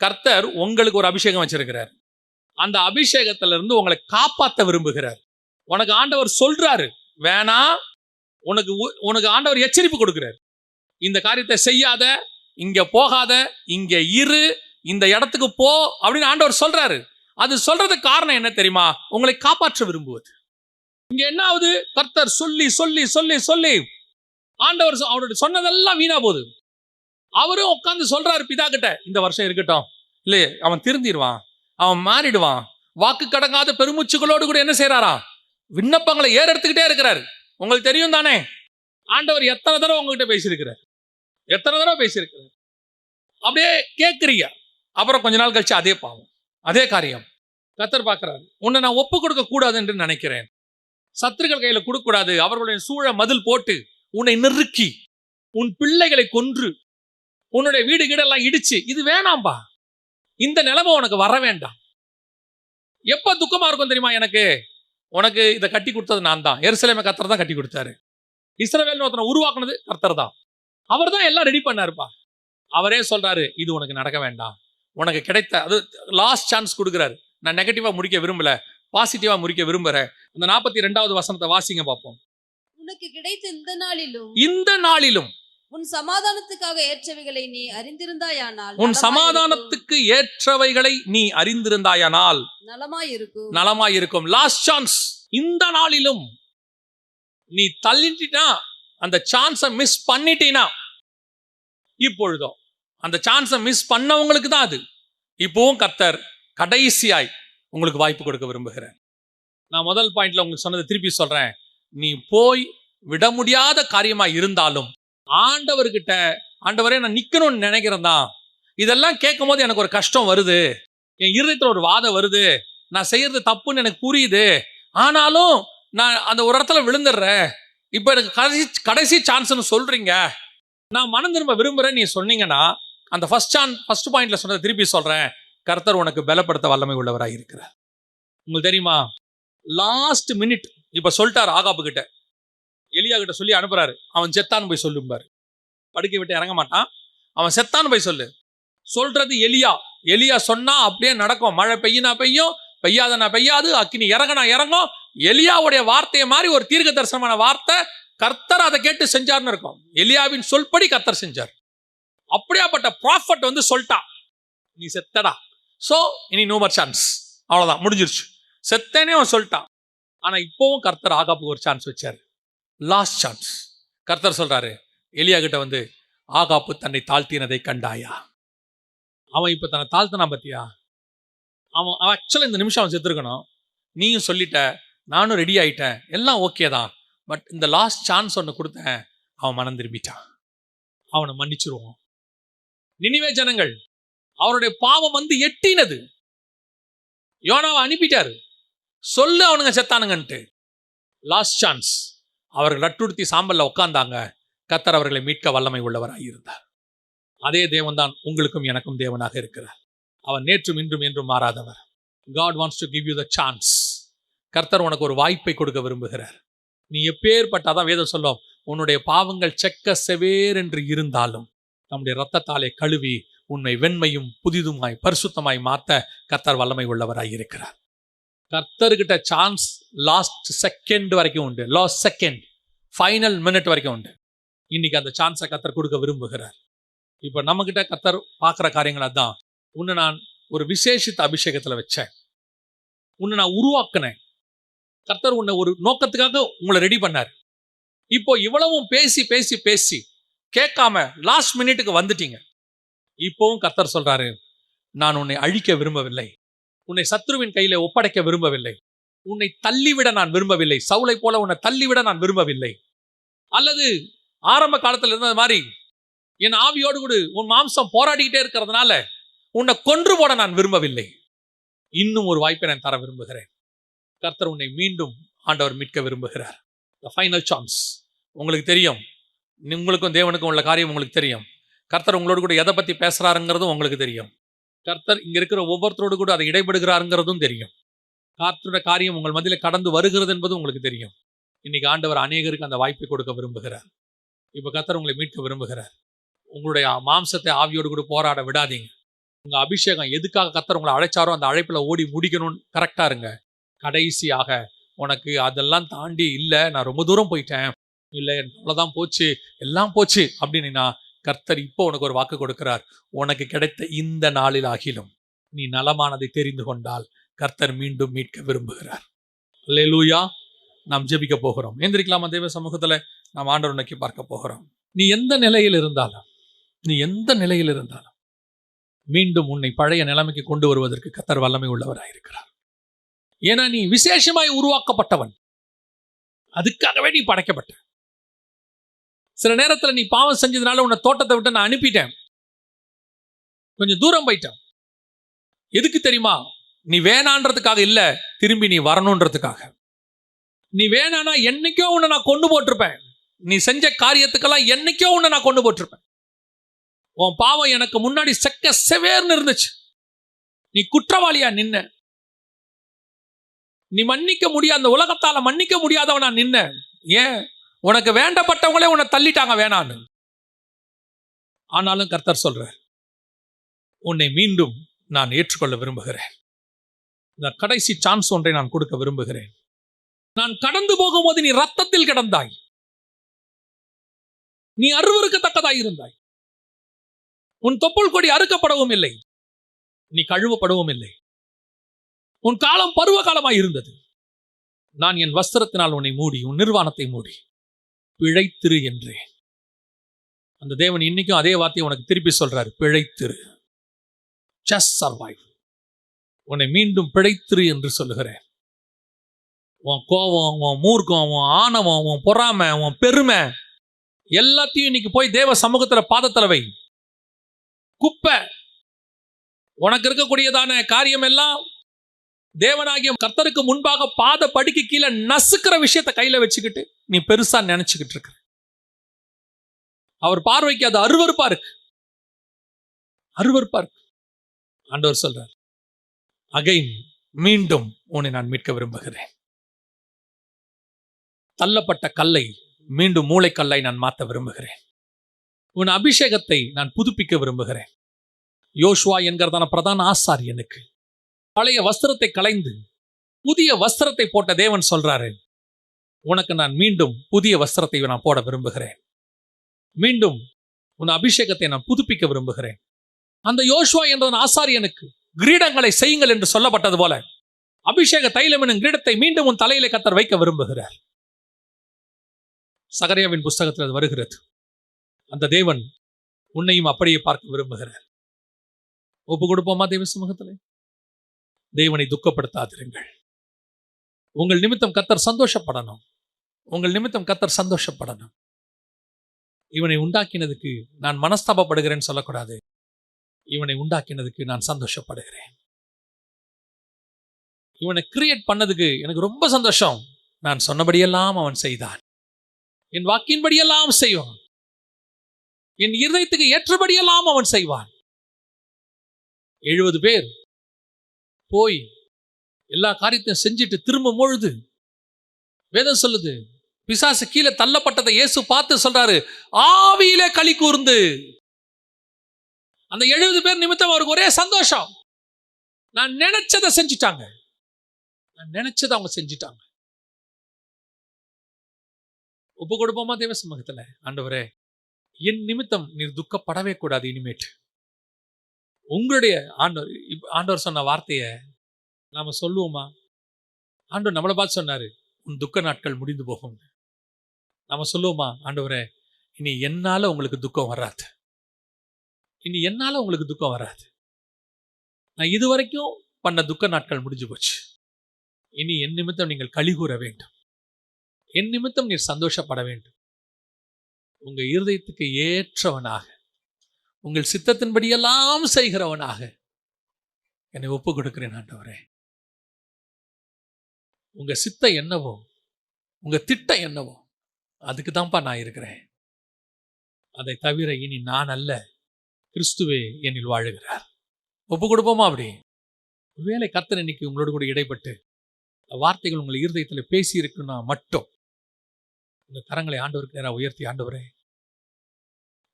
கர்த்தர் உங்களுக்கு ஒரு அபிஷேகம் வச்சிருக்கிறார். அந்த அபிஷேகத்திலிருந்து உங்களை காப்பாற்ற விரும்புகிறார். உனக்கு ஆண்டவர் சொல்றாரு வேணா, உனக்கு ஆண்டவர் எச்சரிப்பு கொடுக்கிறார். இந்த காரியத்தை செய்யாத, இங்க போகாத, இங்க இரு, இந்த இடத்துக்கு போ அப்படின்னு ஆண்டவர் சொல்றாரு. அது சொல்றதுக்கு காரணம் என்ன தெரியுமா? உங்களை காப்பாற்ற விரும்புவது. இங்க என்ன ஆகுது? கர்த்தர் சொல்லி சொல்லி சொல்லி சொல்லி ஆண்டவர் அவருடைய சொன்னதெல்லாம் வீணா போகுது. அவரும் உட்கார்ந்து சொல்றாரு பிதா கிட்ட, இந்த வருஷம் இருக்கட்டும், இல்லையே அவன் திருந்திடுவான், அவன் மாறிடுவான். வாக்கு கடங்காத பெருமூச்சுகளோடு கூட என்ன செய்யறாரா? விண்ணப்பங்களை ஏறெடுத்துக்கிட்டே இருக்கிறாரு. உங்களுக்கு தெரியும் தானே, ஆண்டவர் எத்தனை தடவை உங்ககிட்ட பேசியிருக்கிறார், எத்தனை தடவை பேசியிருக்கிறார். அப்படியே கேட்குறீங்க. அப்புறம் கொஞ்ச நாள் கழிச்சு அதே பாவம், அதே காரியம். கர்த்தர் பார்க்கிறாரு, உன்னை நான் ஒப்பு கொடுக்க கூடாது என்று நினைக்கிறேன். சத்துருக்கள் கையில கொடுக்க கூடாது. அவர்களுடைய சூழ மதில் போட்டு உன்னை நெருக்கி உன் பிள்ளைகளை கொன்று உன்னுடைய வீடு கீடெல்லாம் இடிச்சு, இது வேணாம்பா, இந்த நிலைமை உனக்கு வர வேண்டாம். எப்ப துக்கமா இருக்கும் தெரியுமா? உனக்கு இதை கட்டி கொடுத்தது நான் தான். எருசலேமை கர்த்தர் தான் கட்டி கொடுத்தாரு. இஸ்ரவேல்னு ஒருத்தனை உருவாக்குனது கர்த்தர் தான். அவர் தான் எல்லாம் ரெடி பண்ணாருப்பா. அவரே சொல்றாரு, இது உனக்கு நடக்க வேண்டாம். உனக்கு கிடைத்த அது லாஸ்ட் சான்ஸ் கொடுக்குறாரு. நான் நெகட்டிவா முடிக்க விரும்பல, பாசிட்டிவா முடிக்க விரும்புறேன். அந்த 42வது வசனத்தை வாசிங்க பார்ப்போம். உனக்கு கிடைத்த இந்த நாளிலும் உன் சமாதானத்துக்காக ஏற்றவைகளை நீ அறிந்திருந்தாயானால், உன் சமாதானத்துக்கு ஏற்றவைகளை நீ அறிந்திருந்தாயானால் நலமாயிருக்கும். Last chance. இந்த நாளிலும் நீ தள்ளிட்டா, அந்த சான்ஸை மிஸ் பண்ணிட்டீனா, இப்பொழுதும் அந்த சான்ஸை மிஸ் பண்ணவங்களுக்கு தான் அது. இப்பவும் கர்த்தர் கடைசியாய் உங்களுக்கு வாய்ப்பு கொடுக்க விரும்புகிறேன். நான் முதல் பாயிண்ட்ல உங்களுக்கு சொன்னதை திருப்பி சொல்றேன். நீ போய் விட முடியாத காரியமா இருந்தாலும் ஆண்டவர்கிட்ட, ஆண்டவரே நான் நிக்கணும்னு நினைக்கிறேன் தான், இதெல்லாம் கேட்கும் போது எனக்கு ஒரு கஷ்டம் வருது, என் இருதயத்துல ஒரு வாதம் வருது, நான் செய்யறது தப்புன்னு எனக்கு புரியுது, ஆனாலும் நான் அந்த ஒரு இடத்துல விழுந்துடுறேன், இப்ப எனக்கு கடைசி சான்ஸ்ன்னு சொல்றீங்க, நான் மனம் திரும்ப விரும்புறேன் நீ சொன்னீங்கன்னா, அந்த ஃபர்ஸ்ட் பாயிண்ட்ல சொன்னதை திருப்பி சொல்றேன். கர்த்தர் உனக்கு பலப்படுத்த வல்லமை உள்ளவராக இருக்கிறார். உங்களுக்கு தெரியுமா, லாஸ்ட் மினிட் இப்ப சொல்லிட்டாரு ஆகாபு கிட்ட, எலியா கிட்ட சொல்லி அனுப்புறாரு, அவன் செத்தான்னு போய் சொல்லும்பாரு. படுக்கை விட்டு இறங்க மாட்டான், அவன் செத்தான்னு போய் சொல்றது எலியா சொன்னா அப்படியே நடக்கும். மழை பெய்யினா பெய்யும், பெய்யாதனா பெய்யாது, அக்கினி இறங்கினா இறங்கும். எலியாவுடைய வார்த்தையை மாதிரி ஒரு தீர்க்க தரிசனமான வார்த்தை, கர்த்தர் அதை கேட்டு செஞ்சார்னு இருக்கும். எலியாவின் சொல்படி கர்த்தர் செஞ்சார். அப்படியாப்பட்ட ப்ராஃபட் வந்து சொல்லிட்டான், நீ செத்தடா, சோ இனி நோ மோர் சான்ஸ், அவ்வளவுதான் முடிஞ்சிருச்சு, செத்தேனே அவன் சொல்லிட்டான். ஆனா இப்பவும் கர்த்தர் ஆகாப்புக்கு ஒரு சான்ஸ் வச்சாரு, லாஸ்ட் சான்ஸ். கர்த்தர் சொல்றாரு எலியா கிட்ட வந்து, ஆகாப்பு தன்னை தாழ்த்தினதை கண்டாயா? அவன் இப்ப தன்னை தாழ்த்தினா பத்தியா? அவன் ஆக்சுவலா இந்த நிமிஷம் அவன் செத்துருக்கணும். நீயும் சொல்லிட்ட, நானும் ரெடி ஆயிட்டேன், எல்லாம் ஓகே தான், பட் இந்த லாஸ்ட் சான்ஸ் ஒன்று கொடுத்தேன், அவன் மனம் திரும்பிட்டான், அவனை மன்னிச்சிருவோம். நினிவே ஜனங்கள், அவருடைய பாவம் வந்து எட்டினது. யோனாவை அனுப்பிட்டாரு, சொல்லு அவனுங்க செத்தானுங்கன்ட்டு. Last chance. அவர்கள் ரட்டுடுத்தி சாம்பல்ல உட்கார்ந்தாங்க. கர்த்தர் அவர்களை மீட்க வல்லமை உள்ளவராக இருந்தார். அதே தேவன் தான் உங்களுக்கும் எனக்கும் தேவனாக இருக்கிறார். அவர் நேற்றும் இன்றும் என்றும் மாறாதவர். God wants to give you the chance. கர்த்தர் உனக்கு ஒரு வாய்ப்பை கொடுக்க விரும்புகிறார். நீ எப்பேற்பட்டாதான் வேதம் சொல்லும், உன்னுடைய பாவங்கள் செக்க செவேர் என்று இருந்தாலும் நம்முடைய இரத்தத்தாலே கழுவி உன்னை வெண்மையும் புதிதுமாய் பரிசுத்தமாய் மாத்த கர்த்தர் வல்லமை உள்ளவராய் இருக்கிறார். கர்த்தர்கிட்ட சான்ஸ் லாஸ்ட் செகண்ட் வரைக்கும் உண்டு, லாஸ்ட் செகண்ட், ஃபைனல் மினிட் வரைக்கும் உண்டு. இன்னைக்கு அந்த சான்ஸை கர்த்தர் கொடுக்க விரும்புகிறார். இப்ப நம்ம கிட்ட கர்த்தர் பார்க்கிற காரியங்கள் அதான். உன்னை நான் ஒரு விசேஷித்த அபிஷேகத்துல வச்சேன், உன்னை நான் உருவாக்குனேன். கர்த்தர் உன்னை ஒரு நோக்கத்துக்காக உங்களை ரெடி பண்ணார். இப்போ இவ்வளவும் பேசி பேசி பேசி கேட்காம லாஸ்ட் மினிட்டுக்கு வந்துட்டீங்க. இப்போவும் கர்த்தர் சொல்றாரு, நான் உன்னை அழிக்க விரும்பவில்லை, உன்னை சத்ருவின் கையில ஒப்படைக்க விரும்பவில்லை, உன்னை தள்ளிவிட நான் விரும்பவில்லை, சவுலை போல உன்னை தள்ளிவிட நான் விரும்பவில்லை. அல்லது ஆரம்ப காலத்தில் இருந்தது மாதிரி என் ஆவியோடு கூட உன் மாம்சம் போராடிக்கிட்டே இருக்கிறதுனால உன்னை கொன்று போட நான் விரும்பவில்லை. இன்னும் ஒரு வாய்ப்பை நான் தர விரும்புகிறேன். கர்த்தர் உன்னை மீண்டும் ஆண்டவர் மீட்க விரும்புகிறார். Final chance. உங்களுக்கு தெரியும், உங்களுக்கும் தேவனுக்கும் உள்ள காரியம் உங்களுக்கு தெரியும். கர்த்தர் உங்களோடு கூட எதை பற்றி பேசுகிறாருங்கிறதும் உங்களுக்கு தெரியும். கர்த்தர் இங்கே இருக்கிற ஒவ்வொருத்தரோடு கூட அதை இடைபடுகிறாருங்கிறதும் தெரியும். கர்த்தரோட காரியம் உங்கள் மத்தியில் கடந்து வருகிறது என்பதும் உங்களுக்கு தெரியும். இன்னைக்கு ஆண்டவர் அநேகருக்கு அந்த வாய்ப்பை கொடுக்க விரும்புகிறார். இப்போ கர்த்தர் உங்களை மீட்க விரும்புகிறார். உங்களுடைய மாம்சத்தை ஆவியோடு கூட போராட விடாதீங்க. உங்கள் அபிஷேகம் எதுக்காக கர்த்தர் உங்களை அழைச்சாரோ அந்த அழைப்பில் ஓடி முடிக்கணும்னு கரெக்டாக இருங்க. கடைசியாக உனக்கு அதெல்லாம் தாண்டி இல்லை, நான் ரொம்ப தூரம் போயிட்டேன், இல்லை அவ்வளோதான் போச்சு, எல்லாம் போச்சு அப்படின்னா கர்த்தர் இப்போ உனக்கு ஒரு வாக்கு கொடுக்கிறார். உனக்கு கிடைத்த இந்த நாளில் ஆகிலும் நீ நலமானதை தெரிந்து கொண்டால் கர்த்தர் மீண்டும் மீட்க விரும்புகிறார். அல்லேலூயா. நாம் ஜெபிக்க போகிறோம். எந்திரிக்கலாமா? தேவ சமூகத்தில் நாம் ஆண்டவரை நோக்கி பார்க்க போகிறோம். நீ எந்த நிலையில் இருந்தாலும் மீண்டும் உன்னை பழைய நிலைமைக்கு கொண்டு வருவதற்கு கர்த்தர் வல்லமை உள்ளவராயிருக்கிறார். ஏன்னா நீ விசேஷமாய் உருவாக்கப்பட்டவன். அதுக்காகவே நீ படைக்கப்பட்ட. சில நேரத்தில் நீ பாவம் செஞ்சதுனால உன்னை தோட்டத்தை விட்டு நான் அனுப்பிட்டேன், கொஞ்சம் தூரம் போயிட்டேன். எதுக்கு தெரியுமா? நீ வேணான்றதுக்காக இல்ல, திரும்பி நீ வரணுன்றதுக்காக. நீ வேணானா என்னைக்கோ உன்னை நான் கொண்டு போட்டிருப்பேன். நீ செஞ்ச காரியத்துக்கெல்லாம் என்னைக்கோ உன்னை நான் கொண்டு போட்டிருப்பேன். உன் பாவம் எனக்கு முன்னாடி செக்க செவேர்னு இருந்துச்சு. நீ குற்றவாளியா நின்ன. நீ மன்னிக்க முடியாத, அந்த உலகத்தால மன்னிக்க முடியாதவனா நின்ன. ஏன்? உனக்கு வேண்டப்பட்டவங்களே உன்னை தள்ளிட்டாங்க வேணான்னு. ஆனாலும் கர்த்தர் சொல்றார், உன்னை மீண்டும் நான் ஏற்றுக்கொள்ள விரும்புகிறேன். இந்த கடைசி சான்ஸ் ஒன்றை நான் கொடுக்க விரும்புகிறேன். நான் கடந்து போகும்போது நீ ரத்தத்தில் கிடந்தாய், நீ அருவருக்கத்தக்கதாய் இருந்தாய். உன் தொப்புள் கொடி அறுக்கப்படவும் இல்லை, நீ கழுவப்படவும் இல்லை. உன் காலம் பருவ காலமாய் இருந்தது. நான் என் வஸ்திரத்தினால் உன்னை மூடி, உன் நிர்வாணத்தை மூடி பிழைத்திரு என்றேன். அந்த தேவன் இன்னைக்கும் அதே வார்த்தையை உனக்கு திருப்பி சொல்றாரு, பிழைத்திரு. Just survive. உன்னை மீண்டும் பிழைத்திரு என்று சொல்லுகிறேன். உன் கோபம், உன் மூர்க்கம், உன் ஆணவம், உன் பொறாமை, உன் பெருமை எல்லாத்தையும் இன்னைக்கு போய் தேவ சமூகத்துல பாதத்துல வை. குப்பை. உனக்கு இருக்கக்கூடியதான காரியம் எல்லாம் தேவனாகிய கர்த்தருக்கு முன்பாக பாத படிக்கு கீழே நசுக்கிற விஷயத்தை கையில வச்சுக்கிட்டு நீ பெருசா நினைச்சுக்கிட்டு இருக்க. அவர் பார்வைக்கு அது அருவருப்பா இருக்கு. ஆண்டவர் சொல்றார், அகைன், மீண்டும் உன்னை நான் மீட்க விரும்புகிறேன். தள்ளப்பட்ட கல்லை மீண்டும் மூளைக்கல்லை நான் மாற்ற விரும்புகிறேன். உன் அபிஷேகத்தை நான் புதுப்பிக்க விரும்புகிறேன். யோசுவா என்கிறதான பிரதான ஆசாரியனுக்கு பழைய வஸ்திரத்தை களைந்து புதிய வஸ்திரத்தை போட்ட தேவன் சொல்றாரு, உனக்கு நான் மீண்டும் புதிய வஸ்திரத்தை நான் போட விரும்புகிறேன். மீண்டும் உன் அபிஷேகத்தை நான் புதுப்பிக்க விரும்புகிறேன். அந்த யோசுவா என்ற ஆசாரியனுக்கு கிரீடங்களை செய்யுங்கள் என்று சொல்லப்பட்டது போல அபிஷேக தைலம் எனும் கிரீடத்தை மீண்டும் உன் தலையிலே கர்த்தர் வைக்க விரும்புகிறார். சகரியாவின் புஸ்தகத்தில் அது வருகிறது. அந்த தேவன் உன்னையும் அப்படியே பார்க்க விரும்புகிறார். ஒப்பு கொடுப்போமா தேவ சமூகத்திலே? தேவனை துக்கப்படுத்தாதிருங்கள். உங்கள் நிமித்தம் கர்த்தர் சந்தோஷப்படணும். இவனை உண்டாக்கினதுக்கு நான் மனஸ்தாபப்படுகிறேன்னு சொல்லக்கூடாது. இவனை உண்டாக்கினதுக்கு நான் சந்தோஷப்படுகிறேன். இவனை கிரியேட் பண்ணதுக்கு எனக்கு ரொம்ப சந்தோஷம். நான் சொன்னபடியெல்லாம் அவன் செய்தான். என் வாக்கின்படியெல்லாம் செய்வான். என் இருதயத்துக்கு ஏற்றபடியெல்லாம் அவன் செய்வான். 70 பேர் போய் எல்லா காரியத்தையும் செஞ்சுட்டு திரும்பும் பொழுது வேதம் சொல்லுது, பிசாசு கீழே தள்ளப்பட்டதை இயேசு பார்த்து சொல்றாரு, ஆவியிலே களி கூர்ந்து. அந்த 70 பேர் நிமித்தம் அவருக்கு ஒரே சந்தோஷம். நான் நினைச்சதை செஞ்சிட்டாங்க. அவங்க செஞ்சிட்டாங்க. ஒப்பு கொடுப்போமா தேவ சமூகத்துல? ஆண்டவரே, என் நிமித்தம் நீர் துக்கப்படவே கூடாது. இனிமேட்டு உங்களுடைய ஆண்டவர் சொன்ன வார்த்தையை நாம சொல்லுவோமா? ஆண்டவர் நம்மளை பார்த்து சொன்னாரு, உன் துக்க நாட்கள் முடிந்து போகும். நாம சொல்லுவோமா? ஆண்டவரே, இனி என்னால உங்களுக்கு துக்கம் வராது. நான் இதுவரைக்கும் பண்ண துக்க நாட்கள் முடிஞ்சு போச்சு. இனி என் நிமித்தம் நீங்கள் களி கூற வேண்டும். என் நிமித்தம் நீர் சந்தோஷப்பட வேண்டும். உங்க இருதயத்துக்கு ஏற்றவனாக உங்கள் சித்தத்தின்படியெல்லாம் செய்கிறவனாக என்னை ஒப்பு கொடுக்கிறேன் ஆண்டவரே. உங்க சித்தம் என்னவோ, உங்க திட்டம் என்னவோ, அதுக்கு தான்ப்பா நான் இருக்கிறேன். அதை தவிர இனி நான் அல்ல, கிறிஸ்துவே என்னில் வாழுகிறார். ஒப்பு கொடுப்போமா? அப்படி ஒருவேளை கர்த்தர் இன்னைக்கு உங்களோடு கூட இடைப்பட்டு வார்த்தைகள் உங்கள் இருதயத்தில் பேசி இருக்குன்னா மட்டும் உங்க கரங்களை ஆண்டவருக்கு நேராக உயர்த்தி, ஆண்டவரே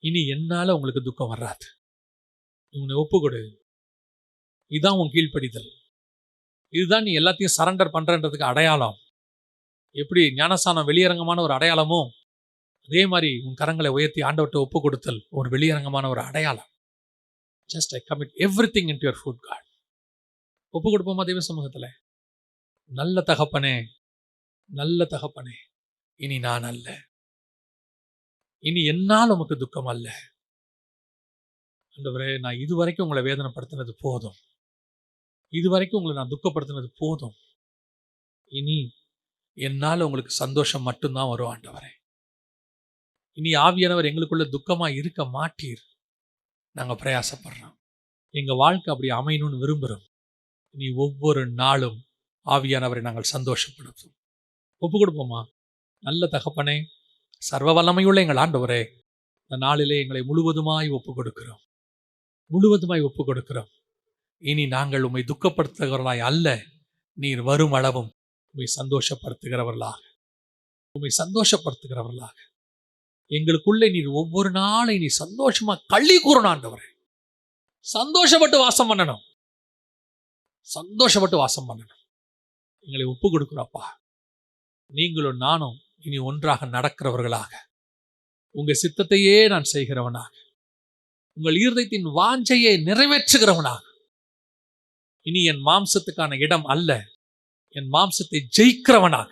இனி என்னால உங்களுக்கு துக்கம் வராது, உன்னை ஒப்பு கொடு. இதுதான் உன் கீழ்ப்படிதல். இதுதான் நீ எல்லாத்தையும் சரண்டர் பண்றன்றதுக்கு அடையாளம். எப்படி ஞானஸ்தானம் வெளியரங்கமான ஒரு அடையாளமோ, அதே மாதிரி உன் கரங்களை உயர்த்தி ஆண்டவர்கிட்ட ஒப்பு கொடுத்தல் ஒரு வெளியரங்கமான ஒரு அடையாளம். Just I commit everything into your foot God. ஒப்பு கொடுப்போமா தெய்வ சமூகத்துல? நல்ல தகப்பனே, நல்ல தகப்பனே, இனி நான் அல்ல, இனி என்னால் உமக்கு துக்கம் அல்ல. ஆண்டவரே, நான் இதுவரைக்கும் உங்களை வேதனைப்படுத்தினது போதும், இதுவரைக்கும் உங்களை நான் துக்கப்படுத்தினது போதும். இனி என்னால் உங்களுக்கு சந்தோஷம் மட்டும்தான் வரும் ஆண்டவரே. இனி ஆவியானவர் எங்களுக்குள்ள துக்கமா இருக்க மாட்டீர். நாங்க பிரயாசப்படுறோம், எங்க வாழ்க்கை அப்படி அமையணும்னு விரும்புகிறோம். இனி ஒவ்வொரு நாளும் ஆவியானவரை நாங்கள் சந்தோஷப்படுத்தும். ஒப்பு கொடுப்போமா? நல்ல தகப்பனே, சர்வ வல்லமையுள்ள எங்கள் ஆண்டவரே, இந்த நாளிலே எங்களை முழுவதுமாய் ஒப்பு கொடுக்கிறோம், முழுவதுமாய் ஒப்பு கொடுக்கிறோம். இனி நாங்கள் உம்மை துக்கப்படுத்துகிறவர்களாய் அல்ல, நீர் வரும் அளவும் உம்மை சந்தோஷப்படுத்துகிறவர்களாக, உம்மை சந்தோஷப்படுத்துகிறவர்களாக எங்களுக்குள்ளே நீர் ஒவ்வொரு நாளை நீ சந்தோஷமா கள்ளி கூறணும் ஆண்டவரே. சந்தோஷப்பட்டு வாசம் பண்ணணும், சந்தோஷப்பட்டு வாசம் பண்ணணும். எங்களை ஒப்பு கொடுக்கிறப்பா. நீங்களும் நானும் இனி ஒன்றாக நடக்கிறவர்களாக, உங்க சித்தத்தையே நான் செய்கிறவனாக, உங்கள் இருதயத்தின் வாஞ்சையை நிறைவேற்றுகிறவனாக, இனி என் மாம்சத்துக்கான இடம் அல்ல, என் மாம்சத்தை ஜெயிக்கிறவனாக,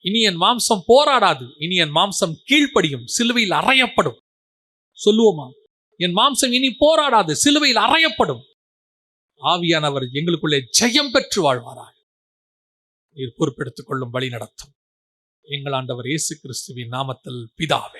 இனி என் மாம்சம் போராடாது, இனி என் மாம்சம் கீழ்ப்படியும், சிலுவையில் அறையப்படும். சொல்லுவோமா? என் மாம்சம் இனி போராடாது, சிலுவையில் அறையப்படும். ஆவியானவர் எங்களுக்குள்ளே ஜெயம் பெற்று வாழ்வாராக. நீர் பொறுப்பெடுத்துக் கொள்ளும் வழி நடத்தும். எங்கள் ஆண்டவர் இயேசு கிறிஸ்துவின் நாமத்தில் பிதாவே.